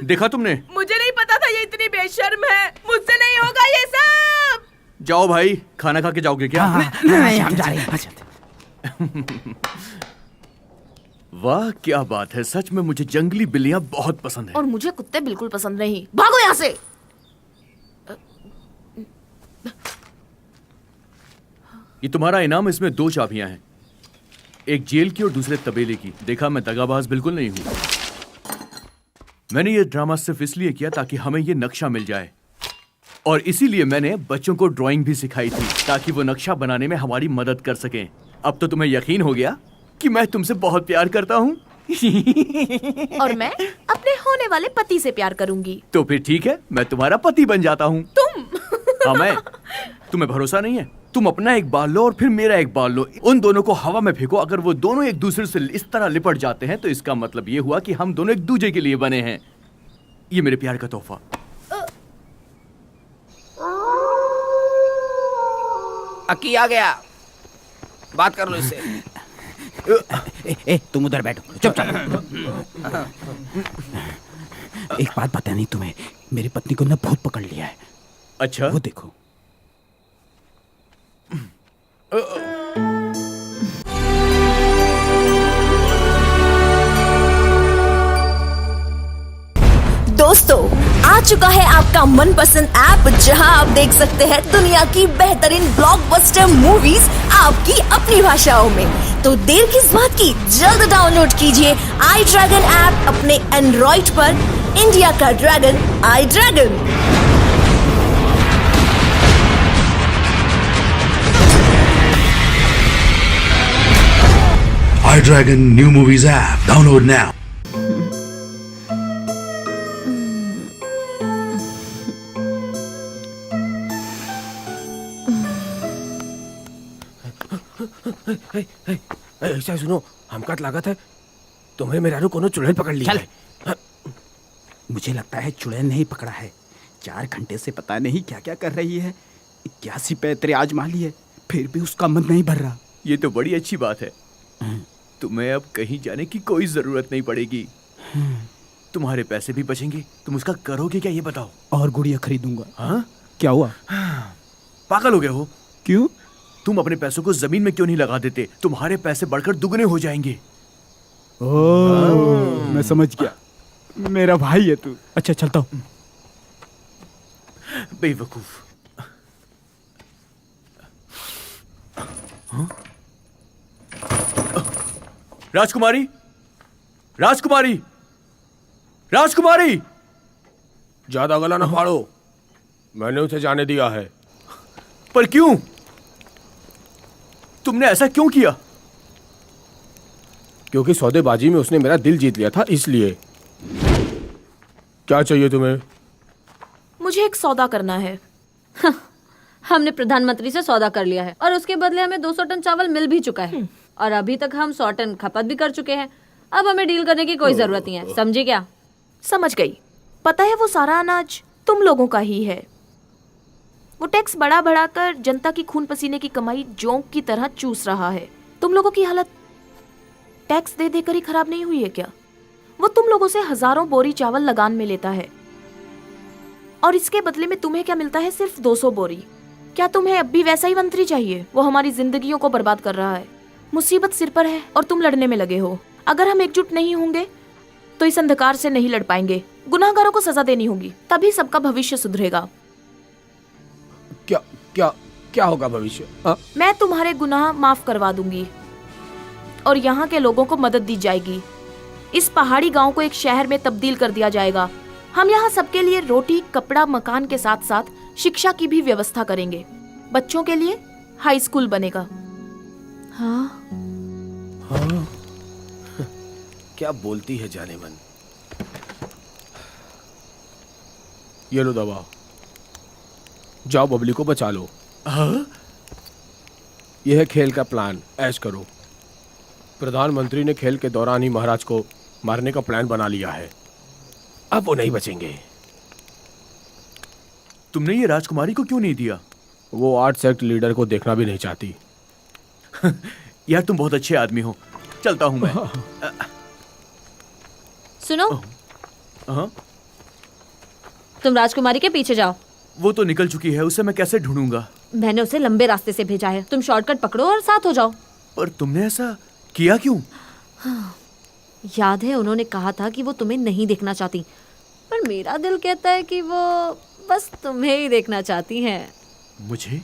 देखा तुमने? मुझे नहीं पता था ये इतनी बेशर्म है। मुझसे नहीं होगा ये सब। जाओ भाई, खाना खा के जाओगे क्या? नहीं, हम जा रहे हैं। वाह क्या बात है, सच में मुझे जंगली बिल्लियां बहुत पसंद है। और मुझे कुत्ते बिल्कुल पसंद नहीं। भागो यहाँ से। ये तुम्हारा इनाम, इसमें 2 चाबियां हैं, एक जेल की और दूसरे तबेले की। देखा, मैं दगाबाज बिल्कुल नहीं हूं। मैंने ये ड्रामा सिर्फ इसलिए किया ताकि हमें ये नक्शा मिल जाए, और इसीलिए मैंने बच्चों को ड्राइंग भी सिखाई थी ताकि वो नक्शा बनाने में हमारी मदद कर सकें। अब तो तुम्हें यकीन हो गया कि मैं तुमसे बहुत प्यार करता हूँ। और मैं अपने होने वाले पति से प्यार करूंगी। तो फिर ठीक है, मैं तुम्हारा पति बन जाता हूँ। तुम? हाँ मैं। तुम्हें भरोसा नहीं है? तुम अपना एक बाल लो और फिर मेरा एक बाल लो, उन दोनों को हवा में फेंको। अगर वो दोनों एक दूसरे से इस तरह लिपट जाते हैं तो इसका मतलब ये हुआ कि हम दोनों एक दूसरे के लिए बने हैं। ये मेरे प्यार का तोहफा। अकी आ गया, बात कर लो इससे। तुम उधर बैठो, चुपचाप। एक बात पता नहीं तुम्हें, मेरी पत्नी को ना भूत पकड़ लिया है। अच्छा, वो देखो। दोस्तों, आ चुका है आपका मनपसंद ऐप, जहां आप देख सकते हैं दुनिया की बेहतरीन ब्लॉकबस्टर मूवीज आपकी अपनी भाषाओं में। तो देर किस बात की, जल्द डाउनलोड कीजिए आई ड्रैगन ऐप अपने एंड्रॉइड पर। इंडिया का ड्रैगन, आई dragon. iDragon New Movies app. Download now. ऐसा सुनो, हमका लागत है तुम्हें मेरा कोनो चुड़ैल पकड़ लिया है। मुझे लगता है चुड़ैल नहीं पकड़ा है। 4 घंटे से पता नहीं क्या क्या कर रही है। 81 पैतरे आजमा लिए, फिर भी उसका मन नहीं भर रहा। ये तो बड़ी अच्छी बात है। तुम्हें अब कहीं जाने की कोई जरूरत नहीं पड़ेगी। तुम्हारे पैसे भी बचेंगे। तुम उसका करोगे क्या, ये बताओ? और गुड़िया खरीदूंगा। हाँ? क्या हुआ? पागल हो गए हो? क्यों? तुम अपने पैसों को जमीन में क्यों नहीं लगा देते? तुम्हारे पैसे बढ़कर दुगने हो जाएंगे। ओह, मैं समझ गया। मेरा भाई है तू। अच्छा, चलता हूँ। बेवकूफ। हाँ? राजकुमारी, राजकुमारी, राजकुमारी! ज्यादा गला ना फाड़ो, मैंने उसे जाने दिया है। पर क्यों? तुमने ऐसा क्यों किया? क्योंकि सौदेबाजी में उसने मेरा दिल जीत लिया था, इसलिए। क्या चाहिए तुम्हें? मुझे एक सौदा करना है। हमने प्रधानमंत्री से सौदा कर लिया है और उसके बदले हमें 200 टन चावल मिल भी चुका है, और अभी तक हम 100 टन खपत भी कर चुके हैं। अब हमें डील करने की कोई जरूरत नहीं है, समझी क्या? समझ गई। पता है, वो सारा अनाज तुम लोगों का ही है। वो टैक्स बढ़ा बढ़ा कर जनता की खून पसीने की कमाई जोंक की तरह चूस रहा है। तुम लोगों की हालत टैक्स दे देकर ही खराब नहीं हुई है क्या? वो तुम लोगों से हजारों बोरी चावल लगान में लेता है और इसके बदले में तुम्हें क्या मिलता है? सिर्फ 200 बोरी। क्या तुम्हें अब भी वैसा ही मंत्री चाहिए? वो हमारी जिंदगियों को बर्बाद कर रहा है। मुसीबत सिर पर है और तुम लड़ने में लगे हो। अगर हम एकजुट नहीं होंगे तो इस अंधकार से नहीं लड़ पाएंगे। गुनाहगारों को सजा देनी होगी, तभी सबका भविष्य सुधरेगा। क्या क्या क्या होगा भविष्य? मैं तुम्हारे गुनाह माफ करवा दूंगी और यहाँ के लोगों को मदद दी जाएगी। इस पहाड़ी गांव को एक शहर में तब्दील कर दिया जाएगा। हम यहाँ सबके लिए रोटी, कपड़ा, मकान के साथ साथ शिक्षा की भी व्यवस्था करेंगे। बच्चों के लिए हाई स्कूल बनेगा। हाँ हाँ क्या बोलती है जाने मन। ये लो दवा, जाओ बबली को बचा लो। हाँ? यह है खेल का प्लान, ऐश करो। प्रधानमंत्री ने खेल के दौरान ही महाराज को मारने का प्लान बना लिया है। अब वो नहीं बचेंगे। तुमने ये राजकुमारी को क्यों नहीं दिया? वो 8 सेक्ट लीडर को देखना भी नहीं चाहती। यार तुम बहुत अच्छे आदमी हो, चलता हूं मैं। सुनो, हाँ? तुम राजकुमारी के पीछे जाओ। वो तो निकल चुकी है, उसे मैं कैसे ढूंढूंगा? मैंने उसे लंबे रास्ते से भेजा है। तुम शॉर्टकट पकड़ो और साथ हो जाओ। पर तुमने ऐसा किया क्यों? हाँ, याद है उन्होंने कहा था कि वो तुम्हें नहीं देखना चाहती, पर मेरा दिल कहता है कि वो बस तुम्हें ही देखना चाहती हैं। मुझे?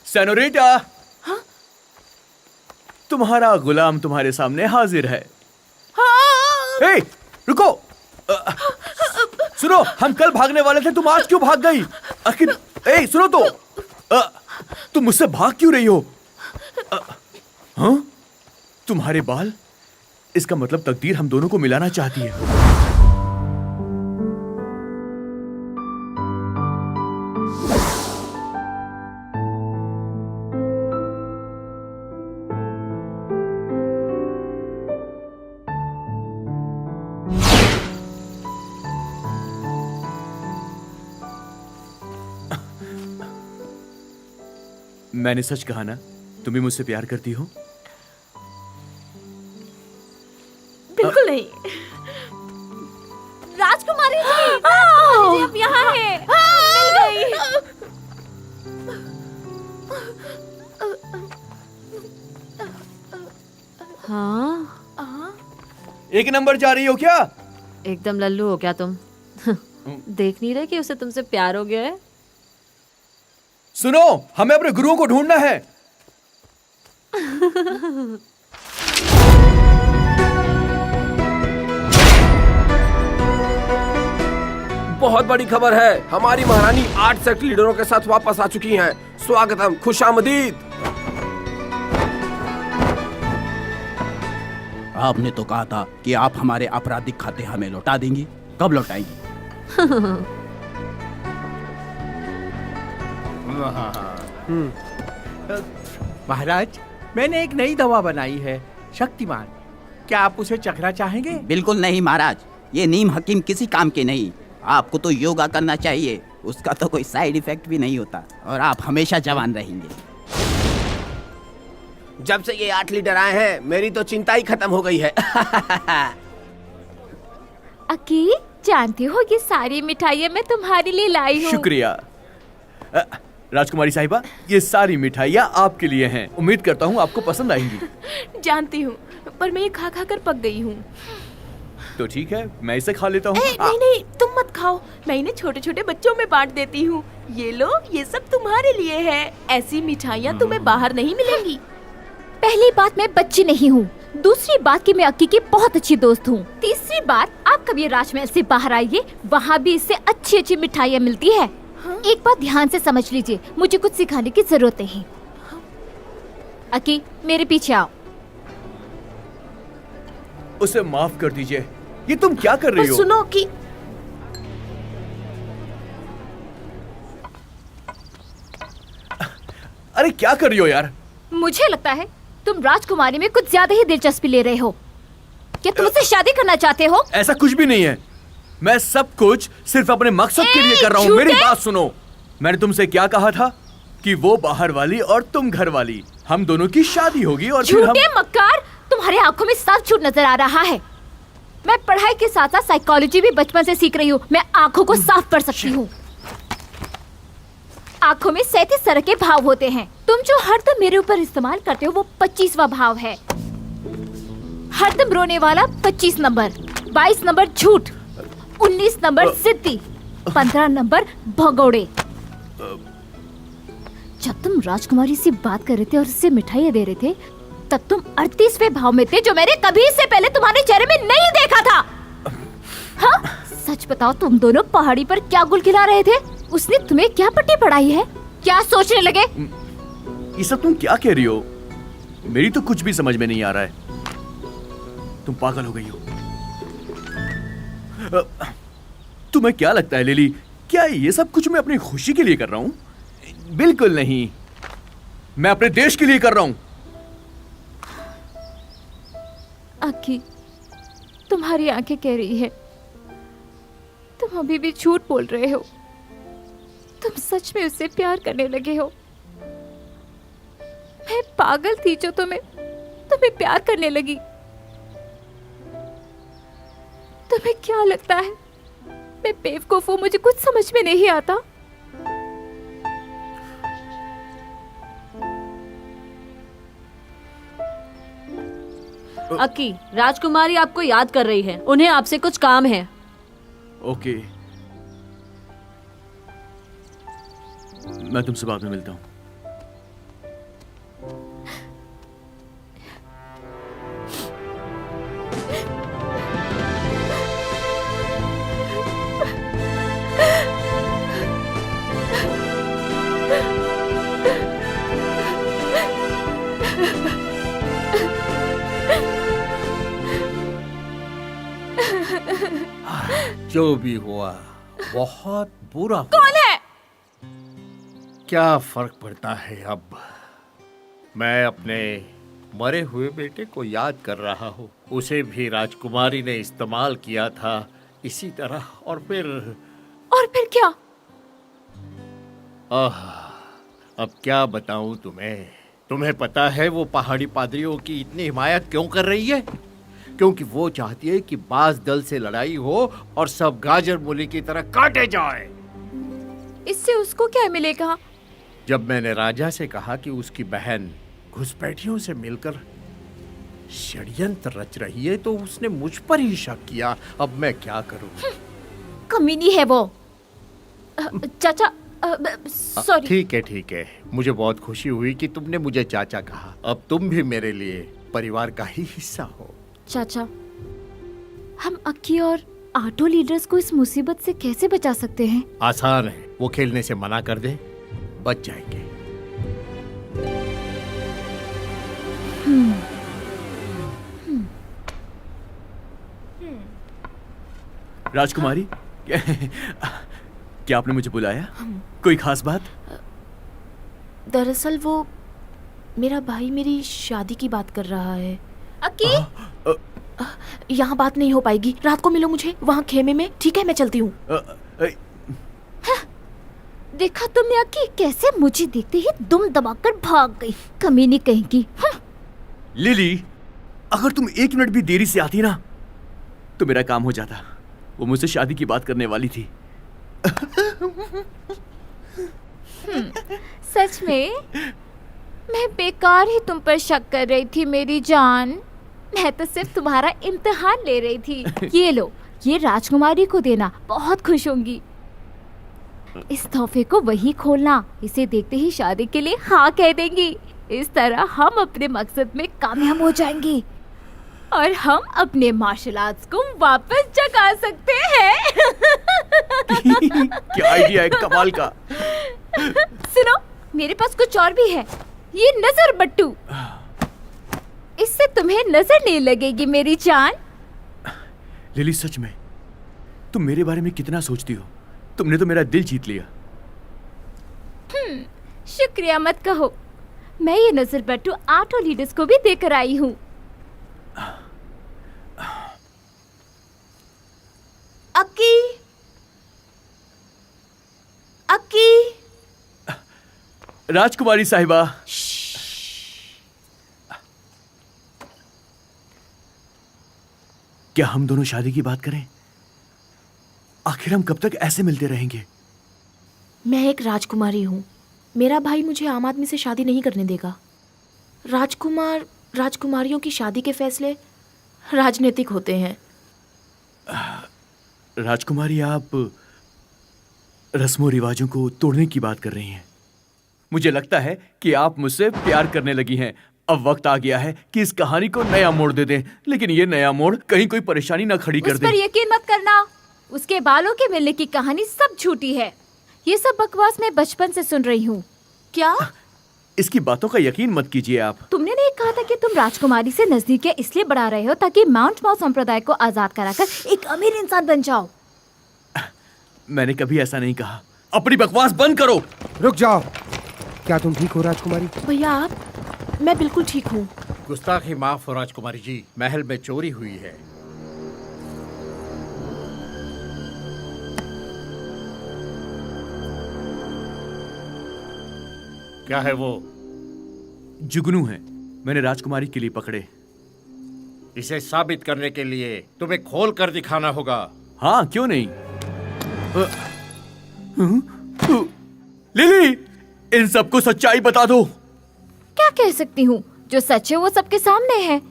सेनोरिटा, हाँ? तुम्हारा गुलाम तुम्हारे सामने हाजिर है। हाँ? ए, रुको। सुनो, हम कल भागने वाले थे, तुम आज क्यों भाग गई? आखिर ए, सुनो तो, तुम मुझसे भाग क्यों रही हो? हाँ? तुम्हारे बाल? इसका मतलब तकदीर हम दोनों को मिलाना चाहती है। मैंने सच कहा ना, तुम भी मुझसे प्यार करती हो? बिल्कुल नहीं। राजकुमारी जी, अब यहाँ है। मिल गई। हाँ? एक नंबर जा रही हो क्या? एकदम लल्लू हो क्या तुम? देख नहीं रहे कि उसे तुमसे प्यार हो गया है? सुनो, हमें अपने गुरुओं को ढूंढना है। बहुत बड़ी खबर है, हमारी महारानी 8 सेक्ट लीडरों के साथ वापस आ चुकी हैं। स्वागतम, खुशामदीद। आपने तो कहा था कि आप हमारे आपराधिक खाते हमें लौटा देंगी। कब लौटाएंगी? महाराज, मैंने एक नई दवा बनाई है, शक्तिमान। क्या आप उसे चखना चाहेंगे? बिल्कुल नहीं महाराज, ये नीम हकीम किसी काम के नहीं। आपको तो योगा करना चाहिए, उसका तो कोई साइड इफेक्ट भी नहीं होता और आप हमेशा जवान रहेंगे। जब से ये 8 लीडर आए हैं, मेरी तो चिंता ही खत्म हो गई है। अकी, जानती हो ये सारी मिठाइयाँ मैं तुम्हारे लिए लाई हूँ। शुक्रिया राजकुमारी साहिबा, ये सारी मिठाइयाँ आपके लिए हैं। उम्मीद करता हूँ आपको पसंद आएंगी। जानती हूँ, पर मैं ये खा खा कर पक गई हूँ। तो ठीक है, मैं इसे खा लेता हूँ। नहीं नहीं, तुम मत खाओ, मैं इन्हें छोटे छोटे बच्चों में बांट देती हूँ। ये लो, ये सब तुम्हारे लिए है। ऐसी मिठाइयाँ तुम्हें बाहर नहीं मिलेंगी। पहली बात, मैं बच्ची नहीं हूँ। दूसरी बात कि मैं अक्की की बहुत अच्छी दोस्त हूँ। तीसरी बात, आप कभी राजमहल से बाहर आइए, वहाँ भी इससे अच्छी अच्छी मिठाइयाँ मिलती है। हाँ? एक बात ध्यान से समझ लीजिए, मुझे कुछ सिखाने की जरूरत नहीं। अक्की, मेरे पीछे आओ। उसे माफ कर दीजिए। ये तुम क्या कर रही हो? सुनो कि अरे क्या कर रही हो यार? मुझे लगता है तुम राजकुमारी में कुछ ज्यादा ही दिलचस्पी ले रहे हो। क्या तुम उससे शादी करना चाहते हो? ऐसा कुछ भी नहीं है। मैं सब कुछ सिर्फ अपने मकसद के लिए कर रहा हूँ। मेरी बात सुनो। मैंने तुमसे क्या कहा था कि वो बाहर वाली और तुम घर वाली, हम दोनों की शादी होगी और फिर हम... झूठे मक्कार, तुम्हारे आंखों में साफ झूठ नजर आ रहा है। मैं पढ़ाई के साथ साथ साइकोलॉजी भी बचपन से सीख रही हूँ। मैं आंखों को साफ पढ़ सकती हूँ। आंखों में 37 तरह के भाव होते हैं। तुम जो हरदम मेरे ऊपर इस्तेमाल करते हो वो 25वां भाव है। हरदम रोने वाला 25 नंबर, 22 नंबर झूठ, 19 नंबर जिद्दी, 15 नंबर भगोड़े। जब तुम राजकुमारी से बात कर रहे थे और उससे मिठाइयाँ दे रहे थे, तब तुम 38वें भाव में थे, जो मैंने कभी इससे पहले तुम्हारे चेहरे में नहीं देखा था। हाँ, सच बताओ, तुम दोनों पहाड़ी पर क्या गुल खिला रहे थे? उसने तुम्हें क्या पट्टी पढ़ाई है? क्या सोचने लगे? ये सब तुम क्या कह रही हो? मेरी तो कुछ भी समझ में नहीं आ रहा है। तुम पागल हो गई हो। तुम्हें क्या लगता है लिली, क्या ये सब कुछ मैं अपनी खुशी के लिए कर रहा हूँ? बिल्कुल नहीं, मैं अपने देश के लिए कर रहा हूँ। अक्की, तुम्हारी आंखें कह रही है, तुम अभी भी झूठ बोल रहे हो। तुम सच में उससे प्यार करने लगे हो। मैं पागल थी जो तुम्हें प्यार करने लगी। तुम्हें क्या लगता है मैं बेवकूफ हूँ? मुझे कुछ समझ में नहीं आता। अक्की, राजकुमारी आपको याद कर रही है। उन्हें आपसे कुछ काम है। ओके, मैं तुमसे बाद में मिलता हूँ। जो भी हुआ बहुत बुरा हुआ। कौन है? क्या फर्क पड़ता है अब? मैं अपने मरे हुए बेटे को याद कर रहा हूँ। उसे भी राजकुमारी ने इस्तेमाल किया था इसी तरह। और फिर क्या? अब क्या बताऊं तुम्हें? तुम्हें पता है वो पहाड़ी पादरियों की इतनी हिमायत क्यों कर रही है? क्योंकि वो चाहती है कि बाज दल से लड़ाई हो और सब गाजर मूली की तरह काटे जाए। इससे उसको क्या मिलेगा? जब मैंने राजा से कहा कि उसकी बहन घुसपैठियों से मिलकर षड्यंत्र रच रही है, तो उसने मुझ पर ही शक किया। अब मैं क्या करूं? कमीनी है वो। चाचा, सॉरी। ठीक है। मुझे बहुत खुशी हुई कि तुमने मुझे चाचा कहा। अब तुम भी मेरे लिए परिवार का ही हिस्सा हो। चाचा, हम अक्की और आटो लीडर्स को इस मुसीबत से कैसे बचा सकते हैं? आसान है, वो खेलने से मना कर दे, बच जाएंगे। राजकुमारी, क्या आपने मुझे बुलाया? कोई खास बात? दरअसल वो मेरा भाई मेरी शादी की बात कर रहा है। अक्की, यहाँ बात नहीं हो पाएगी। रात को मिलो मुझे वहाँ खेमे में, ठीक है? मैं चलती हूँ। देखा तुमने अक्की, कैसे मुझे देखते ही दुम दबाकर भाग गई, कमीनी कहेगी। लिली, अगर तुम 1 मिनट भी देरी से आती ना तो मेरा काम हो जाता। वो मुझसे शादी की बात करने वाली थी। सच में? मैं बेकार ही तुम पर शक कर रही थी मेरी जान। मैं तो सिर्फ तुम्हारा इम्तिहान ले रही थी। ये लो, ये राजकुमारी को देना, बहुत खुश होंगी। इस तोहफे को वही खोलना, इसे देखते ही शादी के लिए हाँ कह देंगी। इस तरह हम अपने मकसद में कामयाब हो जाएंगे और हम अपने मार्शल आर्ट्स को वापस जगा सकते हैं। क्या आइडिया है कमाल का। सुनो, मेरे पास कुछ और भी है। ये नजर बट्टू, इससे तुम्हें नजर नहीं लगेगी मेरी जान। लिली, सच में तुम मेरे बारे में कितना सोचती हो। तुमने तो मेरा दिल जीत लिया। शुक्रिया मत कहो। मैं ये नजर बट्टू आटो लीडर्स को भी देकर आई हूँ। अक्की, अक्की, राजकुमारी साहिबा। क्या हम दोनों शादी की बात करें? आखिर हम कब तक ऐसे मिलते रहेंगे? मैं एक राजकुमारी हूँ। मेरा भाई मुझे आम आदमी से शादी नहीं करने देगा। राजकुमारियों की शादी के फैसले राजनीतिक होते हैं। राजकुमारी, आप रस्मों रिवाजों को तोड़ने की बात कर रही हैं। मुझे लगता है कि आप मुझसे प्यार करने लगी हैं। अब वक्त आ गया है कि इस कहानी को नया मोड़ दे दें, लेकिन ये नया मोड़ कहीं कोई परेशानी ना खड़ी कर उस दे। पर यकीन मत करना। उसके बालों के मिलने की कहानी सब झूठी है। ये सब बकवास मैं बचपन से सुन रही हूँ। क्या? इसकी बातों का यकीन मत कीजिए आप। तुमने नहीं कहा था कि तुम राजकुमारी से नजदीक इसलिए बढ़ा रहे हो ताकि माउंट माउ संप्रदाय को आजाद कराकर एक अमीर इंसान बन जाओ। मैंने कभी ऐसा नहीं कहा। अपनी बकवास बंद करो। रुक जाओ। क्या तुम ठीक हो राजकुमारी? भैया आप? मैं बिल्कुल ठीक हूँ। गुस्ताखी माफ हो राजकुमारी जी, महल में चोरी हुई है। क्या है वो? जुगनू है, मैंने राजकुमारी के लिए पकड़े। इसे साबित करने के लिए तुम्हें खोल कर दिखाना होगा। हाँ, क्यों नहीं। लिली, इन सबको सच्चाई बता दो। क्या कह सकती हूँ? जो सच है वो सबके सामने है।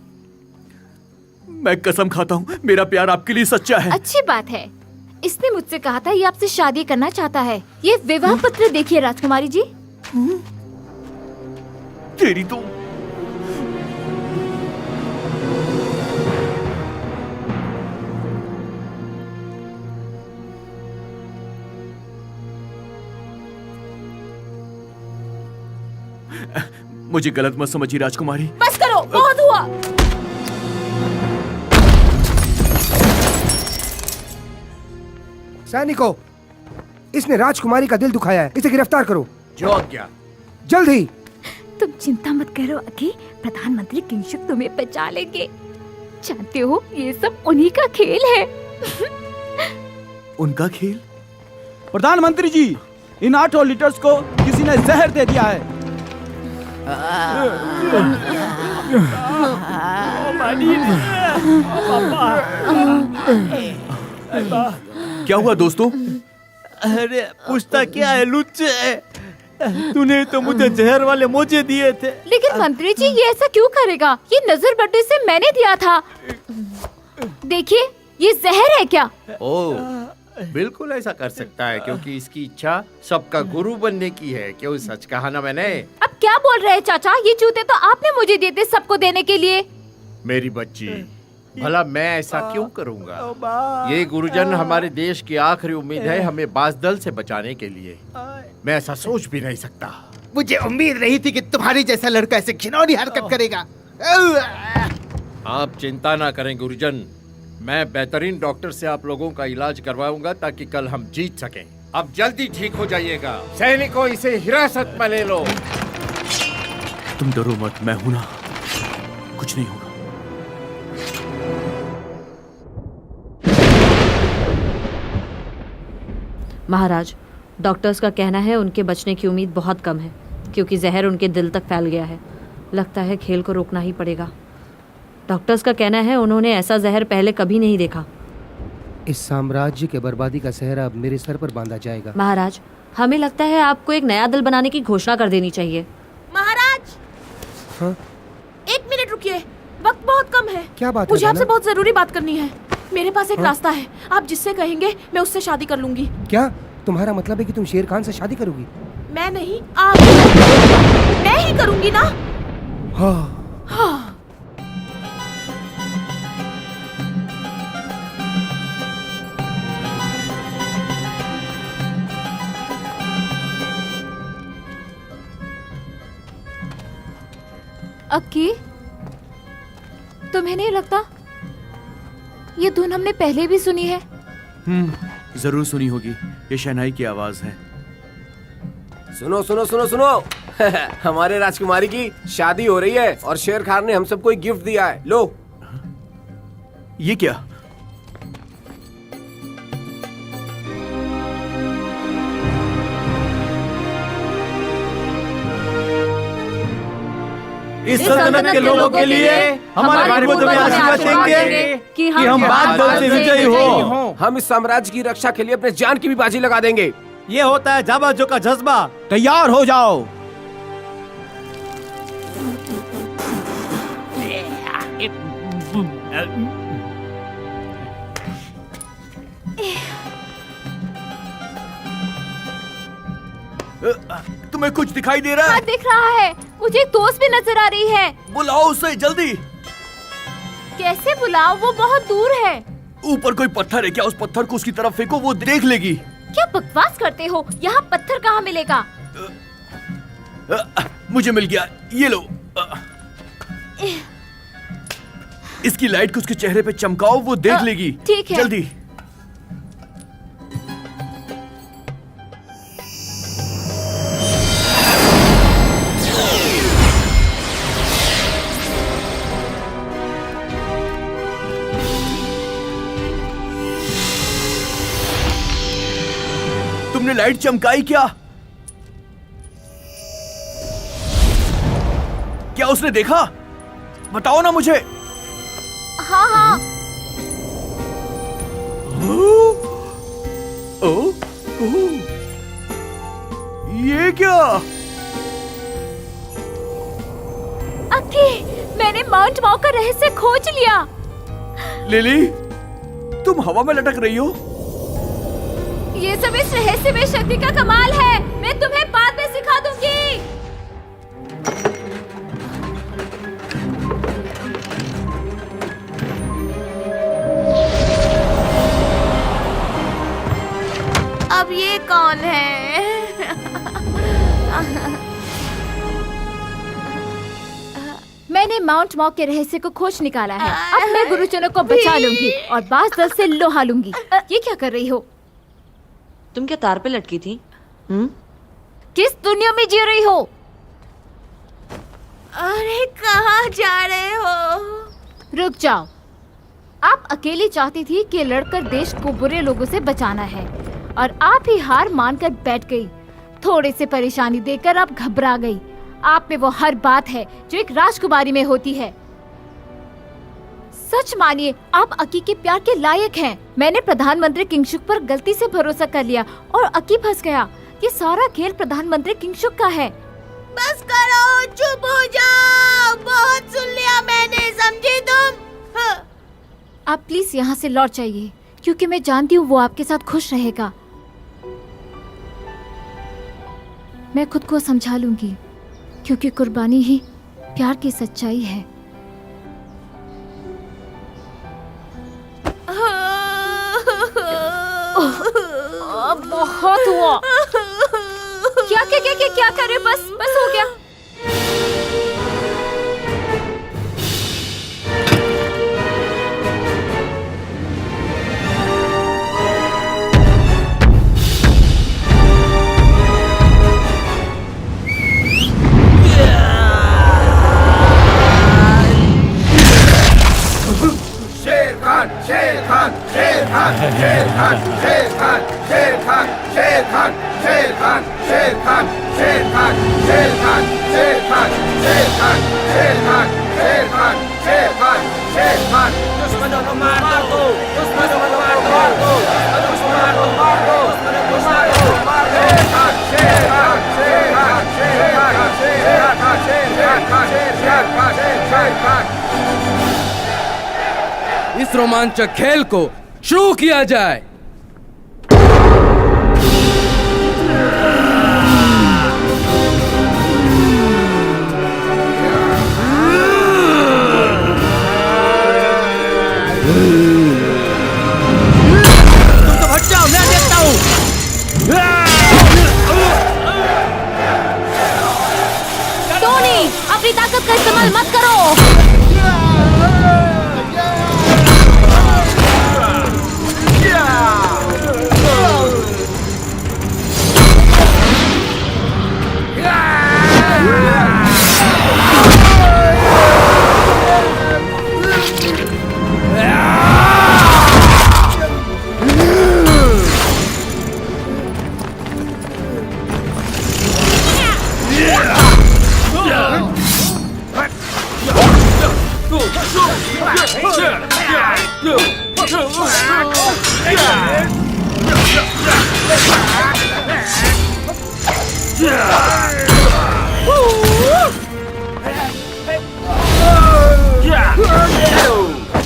मैं कसम खाता हूँ, मेरा प्यार आपके लिए सच्चा है। अच्छी बात है। इसने मुझसे कहा था ये आपसे शादी करना चाहता है। ये विवाह पत्र देखिए राजकुमारी जी। तेरी तो मुझे गलत मत समझिए राजकुमारी। बस करो, बहुत हुआ। सैनिकों, इसने राजकुमारी का दिल दुखाया है। इसे गिरफ्तार करो। जो आज्ञा। जल्द ही। तुम चिंता मत करो अकी, प्रधानमंत्री किंशुक तुम्हें बचा लेंगे। जानते हो ये सब उन्हीं का खेल है। उनका खेल? प्रधानमंत्री जी, इन 8 लीटर्स को किसी ने जहर दे दिया है। क्या हुआ दोस्तों? अरे पूछता क्या है लुच्चे? तूने तो मुझे जहर वाले मोजे दिए थे। लेकिन मंत्री जी ये ऐसा क्यों करेगा? ये नजर बट्टे से मैंने दिया था। देखिए ये जहर है क्या? ओह, बिल्कुल ऐसा कर सकता है क्योंकि इसकी इच्छा सबका गुरु बनने की है। क्यों, सच कहा ना मैंने? अब क्या बोल रहे हैं चाचा? ये जूते तो आपने मुझे दिए थे सबको देने के लिए। मेरी बच्ची, भला मैं ऐसा क्यों करूंगा? ये गुरुजन हमारे देश की आखिरी उम्मीद है, हमें बाजदल से बचाने के लिए। मैं ऐसा सोच भी नहीं सकता। मुझे उम्मीद नहीं थी कि तुम्हारी जैसा लड़का ऐसे घिनौनी हरकत करेगा। आप चिंता ना करें गुरुजन, मैं बेहतरीन डॉक्टर से आप लोगों का इलाज करवाऊंगा ताकि कल हम जीत सकें। अब जल्दी ठीक हो जाइएगा। सैनिकों, इसे हिरासत में ले लो। तुम डरो मत, मैं हूं ना, कुछ नहीं होगा। महाराज, डॉक्टर्स का कहना है उनके बचने की उम्मीद बहुत कम है क्योंकि जहर उनके दिल तक फैल गया है। लगता है खेल को रोकना ही पड़ेगा। डॉक्टर्स का कहना है उन्होंने ऐसा जहर पहले कभी नहीं देखा। इस साम्राज्य के बर्बादी का सहरा अब मेरे सर पर बांधा जाएगा। महाराज, हमें लगता है आपको एक नया दल बनाने की घोषणा कर देनी चाहिए। महाराज, हाँ? 1 मिनट रुकिए, वक्त बहुत कम है। क्या बात है? मुझे आपसे बहुत जरूरी बात करनी है। मेरे पास एक रास्ता है, आप जिससे कहेंगे मैं उससे शादी कर लूंगी। क्या तुम्हारा मतलब है कि तुम शेर खान से शादी करोगी? मैं नहीं, आप। मैं ही करूंगी ना। हाँ। हाँ। अक्की, तुम्हें नहीं लगता ये धुन हमने पहले भी सुनी है? जरूर सुनी होगी। ये शहनाई की आवाज है। सुनो सुनो सुनो सुनो। हमारे राजकुमारी की शादी हो रही है और शेर खान ने हम सबको एक गिफ्ट दिया है। लो। ये क्या? इस सल्तनत के लोगों के लिए हमारे पूर्वजों में आशीर्वाद देंगे कि हम बात दल से विजयी हो। हम इस साम्राज्य की रक्षा के लिए अपने जान की भी बाजी लगा देंगे। ये होता है जाबाजों का जज्बा। तैयार हो जाओ। तुम्हें कुछ दिखाई दे रहा है? हाँ, दिख रहा है। मुझे एक दोस्त भी नजर आ रही है। बुलाओ उसे जल्दी। कैसे बुलाओ? वो बहुत दूर है। ऊपर कोई पत्थर है क्या? उस पत्थर को उसकी तरफ फेंको, वो देख लेगी। क्या बकवास करते हो? यहाँ पत्थर कहाँ मिलेगा? मुझे मिल गया, ये लो। इसकी लाइट को उसके चेहरे पे चमकाओ, वो देख लेगी। ठीक है। जल्दी। तुमने लाइट चमकाई क्या? क्या उसने देखा? बताओ ना मुझे। हाँ हाँ। ये क्या? अक्की, मैंने माउंट माउ का रहस्य खोज लिया। लिली, तुम हवा में लटक रही हो। ये सब इस रहस्य में शक्ति का कमाल है। मैं तुम्हें बाद में सिखा दूंगी। अब ये कौन है? मैंने माउंट मॉक के रहस्य को खोज निकाला है। अब मैं गुरुजनों को बचा लूंगी और बास दल से लोहा लूंगी। ये क्या कर रही हो? तुम क्या तार पे लटकी थी? किस दुनिया में जी रही हो? अरे कहाँ जा रहे हो? रुक जाओ। आप अकेली चाहती थी कि लड़कर देश को बुरे लोगों से बचाना है और आप ही हार मानकर बैठ गई। थोड़े से परेशानी देकर आप घबरा गई। आप में वो हर बात है जो एक राजकुमारी में होती है। सच मानिए, आप अकी के प्यार के लायक हैं। मैंने प्रधानमंत्री किंगशुक पर गलती से भरोसा कर लिया और अकी फंस गया। ये सारा खेल प्रधानमंत्री किंगशुक का है। बस करो, चुप हो जाओ। बहुत सुन लिया मैंने, समझे तुम? आप प्लीज यहाँ से लौट जाइए, क्योंकि मैं जानती हूँ वो आपके साथ खुश रहेगा। मैं खुद को समझा लूंगी, क्योंकि कुर्बानी ही प्यार की सच्चाई है। बहुत हुआ। क्या करे? बस हो गया। शेर खान, शेर खान, शेर खान, शेर खान, शेर खान, शेर खान, शेर खान, शेर खान, शेर खान, शेर खान, शेर खान, शेर खान, शेर खान, शेर खान, शेर खान, शेर खान, शेर खान। दुश्मनों को मार दो, दुश्मनों को मार दो, दुश्मनों को मार दो, दुश्मनों को मार दो। शेर खान, शेर खान, शेर खान, शेर खान, शेर खान, शेर खान, शेर खान, शेर खान। इस रोमांचक खेल को शुरू किया जाए। तुम तो हट जाओ, मैं देखता हूँ। टोनी, अपनी ताकत का इस्तेमाल मत करो।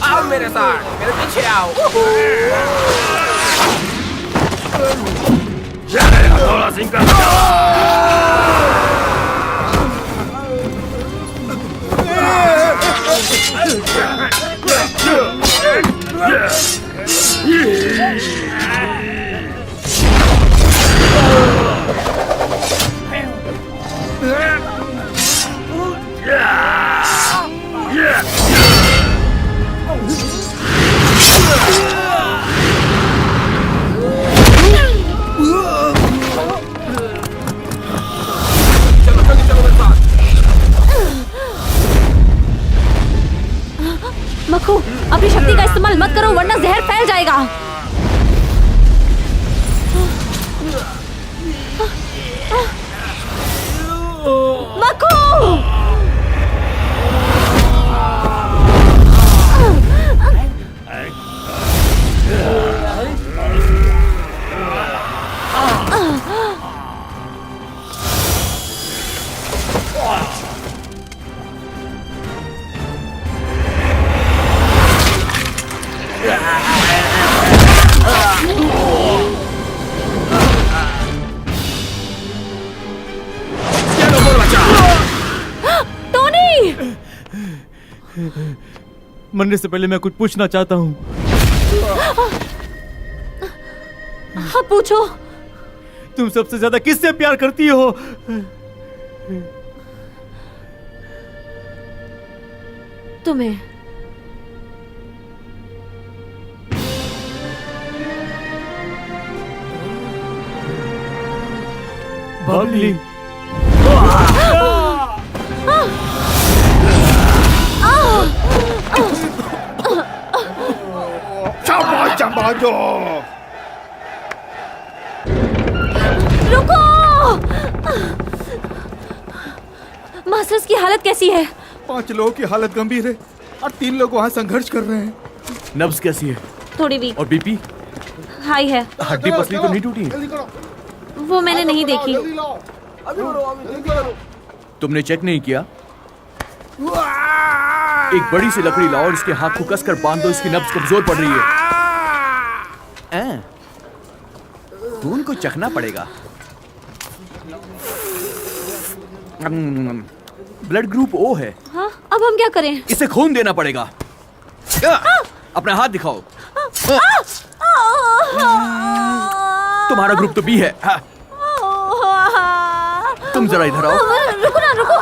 आओ मेरे साथ, मेरे पीछे आओ। भोला सिंह का मक्खू, अपनी शक्ति का इस्तेमाल मत करो वरना जहर फैल जाएगा। मक्खू! मरने से पहले मैं कुछ पूछना चाहता हूँ। हाँ पूछो। तुम सबसे ज्यादा किससे प्यार करती हो? तुम्हें। बबली। चंबाजो रुको! मास्टर्स की हालत कैसी है? 5 लोगों की हालत गंभीर है और 3 लोग वहाँ संघर्ष कर रहे हैं। नब्ज कैसी है? थोड़ी वीक। और बीपी? हाई है। हड्डी पसली तो नहीं टूटी? वो मैंने नहीं देखी। तुमने चेक नहीं किया? एक बड़ी सी लकड़ी लाओ और इसके हाथ को कसकर बांध दो, इसकी नब्ज कमजोर पड़ रही है। खून को चखना पड़ेगा। ब्लड ग्रुप ओ है। हाँ, अब हम क्या करें? इसे खून देना पड़ेगा। अपना हाथ दिखाओ। तुम्हारा ग्रुप तो बी है। तुम जरा इधर आओ। रुको ना, रुको।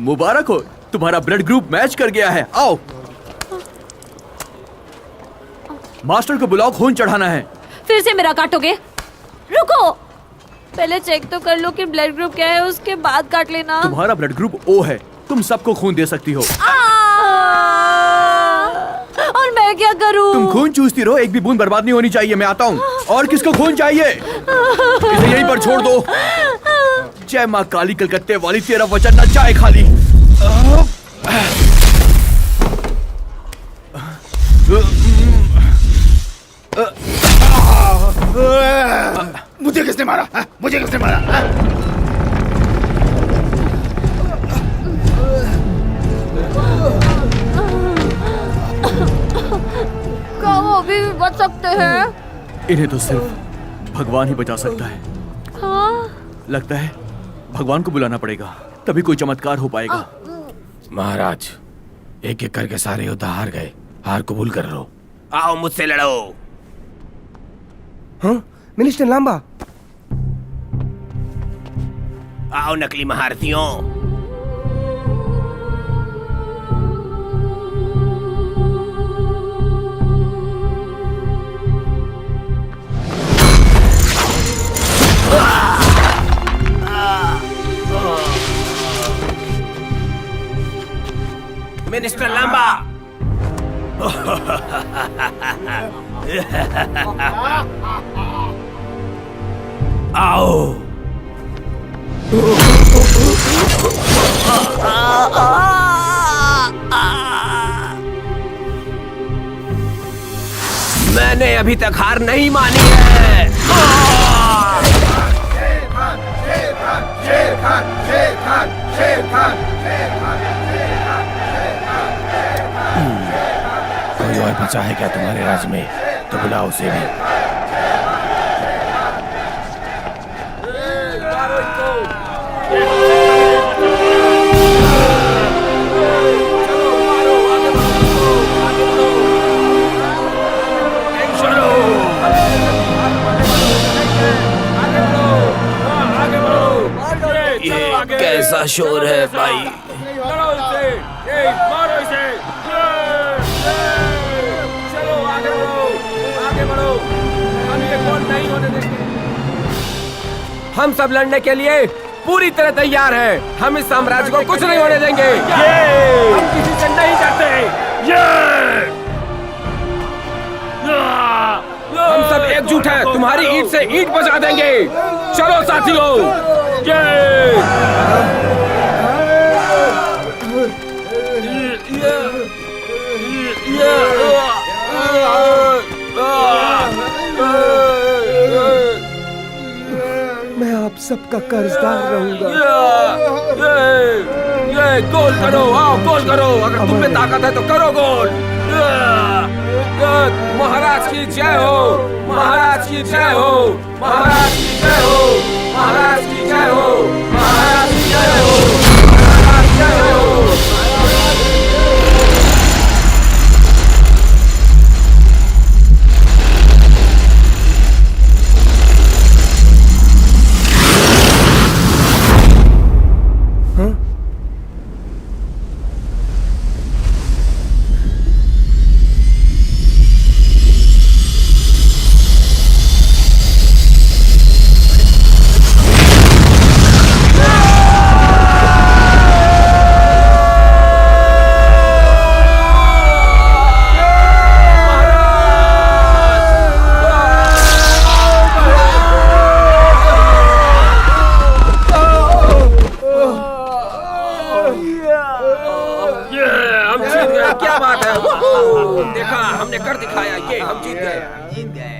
मुबारक हो, तुम्हारा ब्लड ग्रुप मैच कर गया है। आओ, मास्टर को बुलाओ, खून चढ़ाना है। फिर से मेरा काटोगे? रुको, पहले चेक तो कर लो कि ब्लड ग्रुप क्या है, उसके बाद काट लेना। तुम्हारा ब्लड ग्रुप ओ है, तुम सबको खून दे सकती हो। और मैं क्या करूं? तुम खून चूसती रहो, एक भी बूंद बर्बाद नहीं होनी चाहिए। मैं आता हूँ। और किसको खून चाहिए? इसे यहीं पर छोड़ दो। जय माँ काली कलकत्ते वाली, तेरा वचन न जाए खाली। मुझे किसने मारा? मुझे किसने मारा? क्या वो अभी भी बच सकते हैं? इन्हें तो सिर्फ भगवान ही बचा सकता है। हाँ? लगता है भगवान को बुलाना पड़ेगा, तभी कोई चमत्कार हो पाएगा। महाराज, एक एक करके सारे योद्धा हार गए। हार कबूल कर लो। आओ मुझसे लड़ो। हाँ? मिनिस्टर लांबा। आओ नकली महारथियों। मिनिस्टर लांबा। आओ। अभी तक हार नहीं मानी है। शेर खान, शेर खान, शेर खान, शेर खान, शेर खान, शेर खान, शेर खान, शेर खान। कोई और बचा है क्या तुम्हारे राज में? तो बुलाओ उसे भी। कैसा शोर है भाई? मारो इसे। चलो आगे बढ़ो, आगे बढ़ो। हम ये गोल नहीं होने देंगे। हम सब लड़ने के लिए पूरी तरह तैयार हैं। हम इस साम्राज्य को कुछ नहीं होने देंगे। हम किसी से नहीं डरते। हम सब एकजुट हैं। तुम्हारी ईंट से ईंट बजा देंगे। चलो साथियों। मैं आप सबका कर्जदार रहूंगा। ये गोल करो, आओ गोल करो। अगर तुम में ताकत है तो करो गोल। महाराज की जय हो, महाराज की जय हो, महाराज की जय हो, महाराज की जय हो, महाराज की जय हो, महाराज की जय हो। देखा, हमने कर दिखाया। ये हम जीत गए, जीत गए।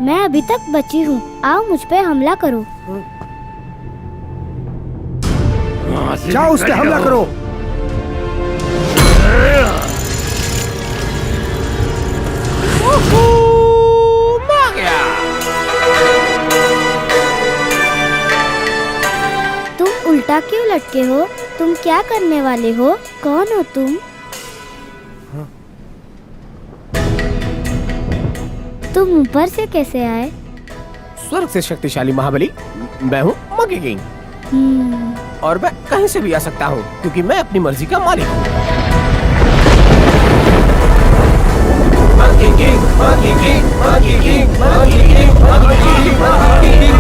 मैं अभी तक बची हूँ। आओ मुझ पे हमला करो। जाओ उस पे हमला करो। तुम उल्टा क्यों लटके हो? तुम क्या करने वाले हो? कौन हो तुम? तुम ऊपर से कैसे आए? स्वर्ग से शक्तिशाली महाबली। मैं हूँ मंकी किंग। और मैं कहीं से भी आ सकता हूँ क्योंकि मैं अपनी मर्जी का मालिक हूँ। Monkey king, monkey king, monkey king, monkey king, monkey king, monkey king.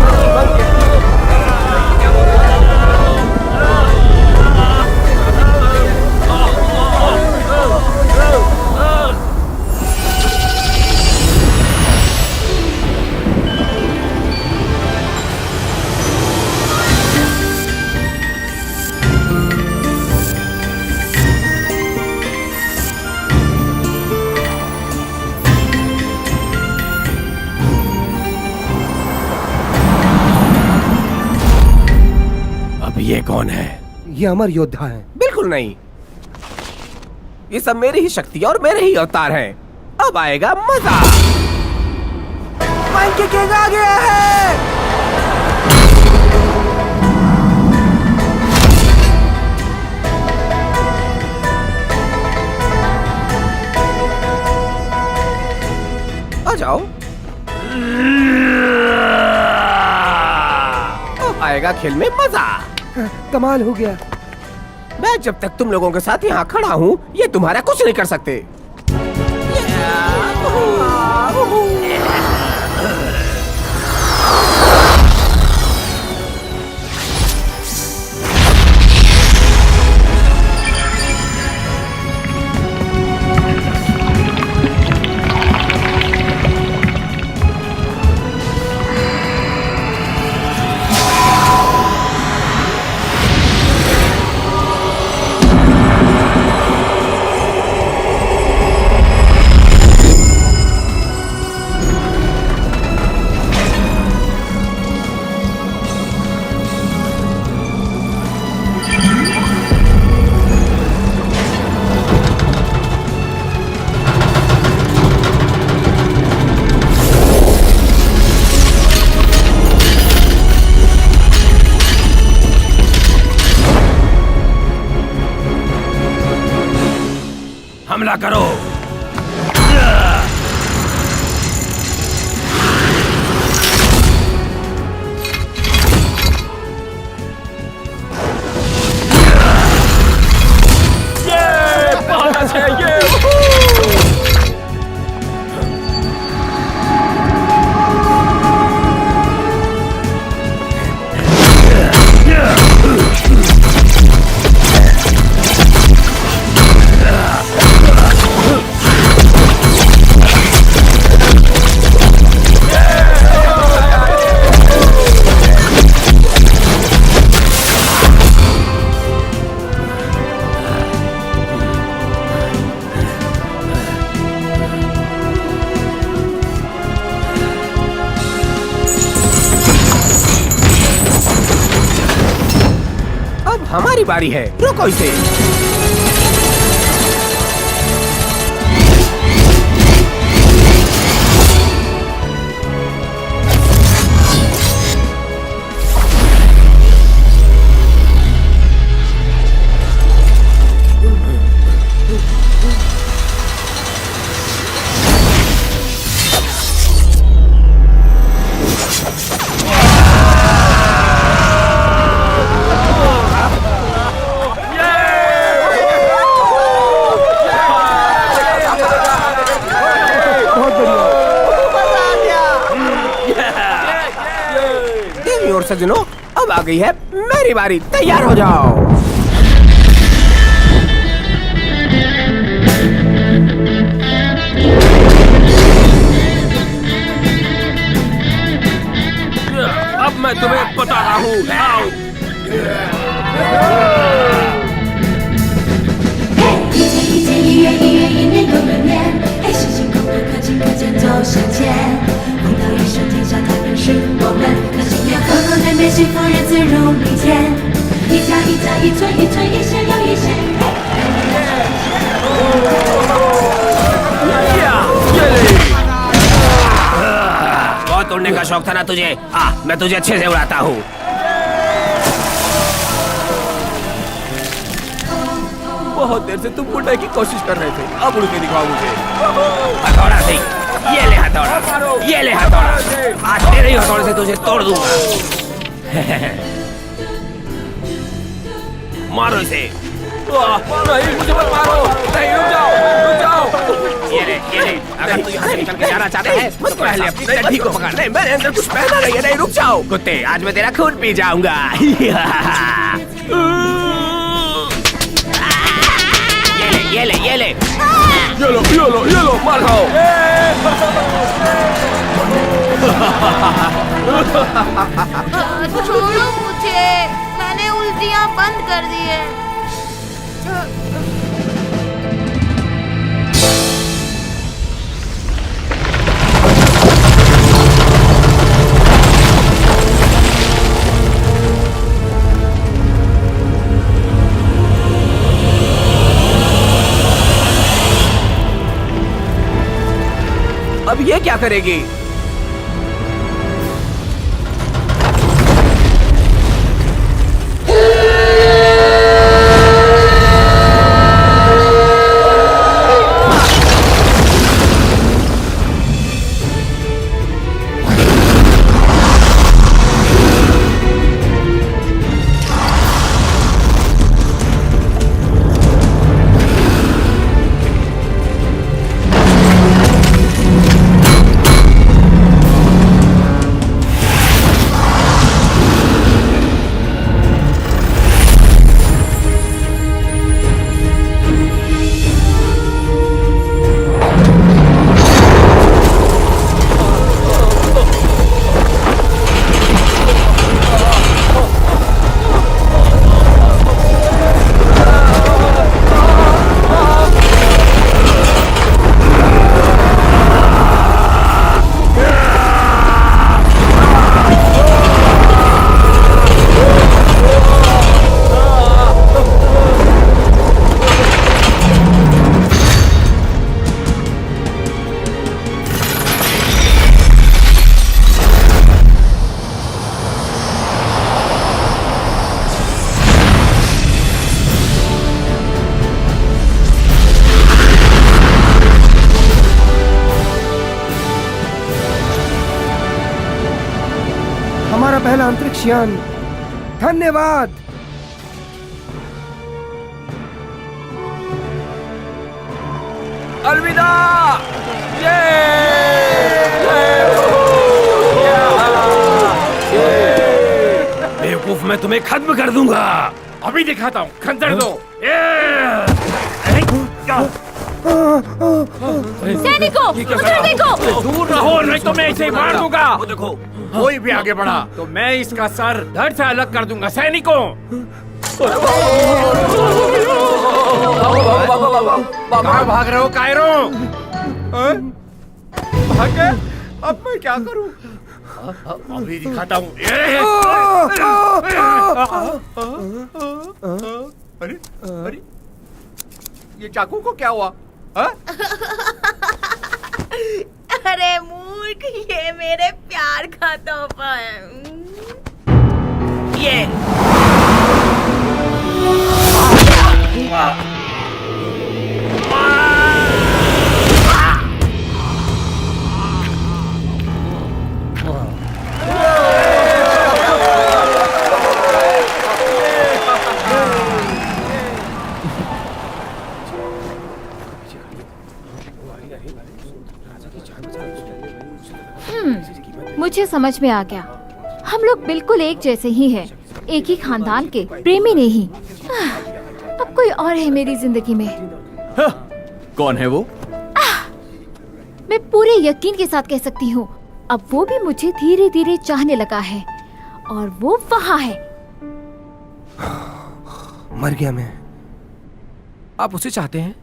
ये कौन है? ये अमर योद्धा हैं। बिल्कुल नहीं, ये सब मेरी ही शक्ति और मेरे ही अवतार हैं। अब आएगा मजा। मंकी किंग आ गया है। आ जाओ। अब आएगा खेल में मजा। कमाल हो गया। मैं जब तक तुम लोगों के साथ यहाँ खड़ा हूँ, ये तुम्हारा कुछ नहीं कर सकते। हमला करो। हमारी बारी है, रुको इसे। और सजनों, अब आ गई है मेरी बारी, तैयार हो जाओ। अब मैं तुम्हें बता रहा हूँ, आओ। बहुत उड़ने का शौक था ना तुझे? मैं तुझे अच्छे से उड़ाता हूँ। बहुत देर से तुम उड़ने की कोशिश कर रहे थे, अब उड़ के दिखाओ मुझे। हथौड़ा से, ये ले हथौड़ा, ये ले हथौड़ा। आज तेरे ही हथौड़े से तुझे तोड़ दूंगा। मारो इसे। नहीं, मुझे मत मारो। नहीं, रुक जाओ, रुक जाओ। ये ले। अगर तू यहाँ से निकल के जाना चाहते हैं तो पहले अपनी चड्डी को पकड़। नहीं, मैंने अंदर कुछ पहना नहीं है। नहीं, रुक जाओ कुत्ते, आज मैं तेरा खून पी जाऊंगा। ये ले। ये लो, मार खाओ। छोड़ो मुझे, मैंने उल्टियाँ बंद कर दी है। अब ये क्या करेगी? पहला अंतरिक्ष यान। धन्यवाद। अलविदा। बेवकूफ, मैं तुम्हें खत्म कर दूंगा। अभी दिखाता हूँ, खंजर दो। सैनिकों, उधर देखो। दूर रहो, नहीं तो मैं इसे मार दूंगा। वो देखो, कोई भी आगे बढ़ा तो मैं इसका सर धड़ से अलग कर दूंगा। सैनिकों, कहाँ भाग रहे हो कायरो? भाग गए? अब मैं क्या करूं? अभी दिखाता हूँ। अरे अरे, ये चाकू को क्या हुआ? अरे मूर्ख, ये मेरे प्यार का तोहफा है। ये मुझे समझ में आ गया। हम लोग बिल्कुल एक जैसे ही हैं, एक ही खानदान के, प्रेमी नहीं। अब कोई और है मेरी जिंदगी में। कौन है वो? मैं पूरे यकीन के साथ कह सकती हूँ, अब वो भी मुझे धीरे धीरे चाहने लगा है, और वो वहाँ है। मर गया मैं। आप उसे चाहते हैं?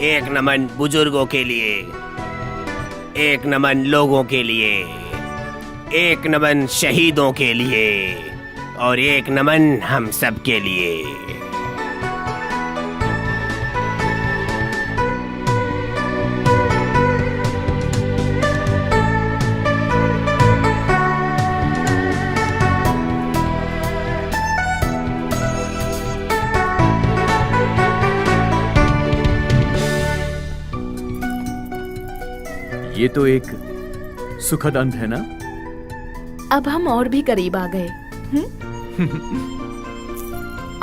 एक नमन बुजुर्गों के लिए, एक नमन लोगों के लिए, एक नमन शहीदों के लिए, और एक नमन हम सब के लिए। ये तो एक सुखद अंत है ना? अब हम और भी करीब आ गए।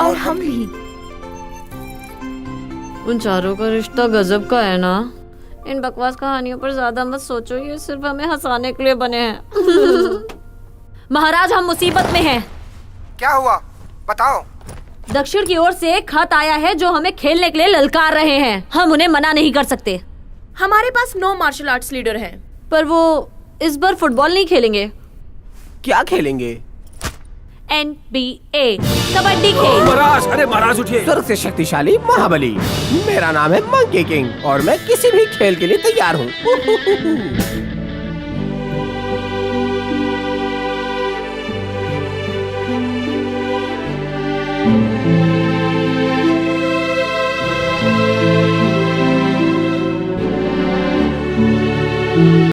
और हम भी। उन चारों का रिश्ता गजब का है ना। इन बकवास कहानियों पर ज्यादा मत सोचो, ये सिर्फ हमें हंसाने के लिए बने हैं। महाराज, हम मुसीबत में हैं। क्या हुआ बताओ। दक्षिण की ओर से एक खत आया है जो हमें खेलने के लिए ललकार रहे हैं। हम उन्हें मना नहीं कर सकते। हमारे पास 9 मार्शल आर्ट्स लीडर हैं। पर वो इस बार फुटबॉल नहीं खेलेंगे। क्या खेलेंगे? NBA, कबड्डी खेल। महाराज, अरे महाराज उठिए। स्वर्ग से शक्तिशाली महाबली। मेरा नाम है मंकी किंग और मैं किसी भी खेल के लिए तैयार हूँ।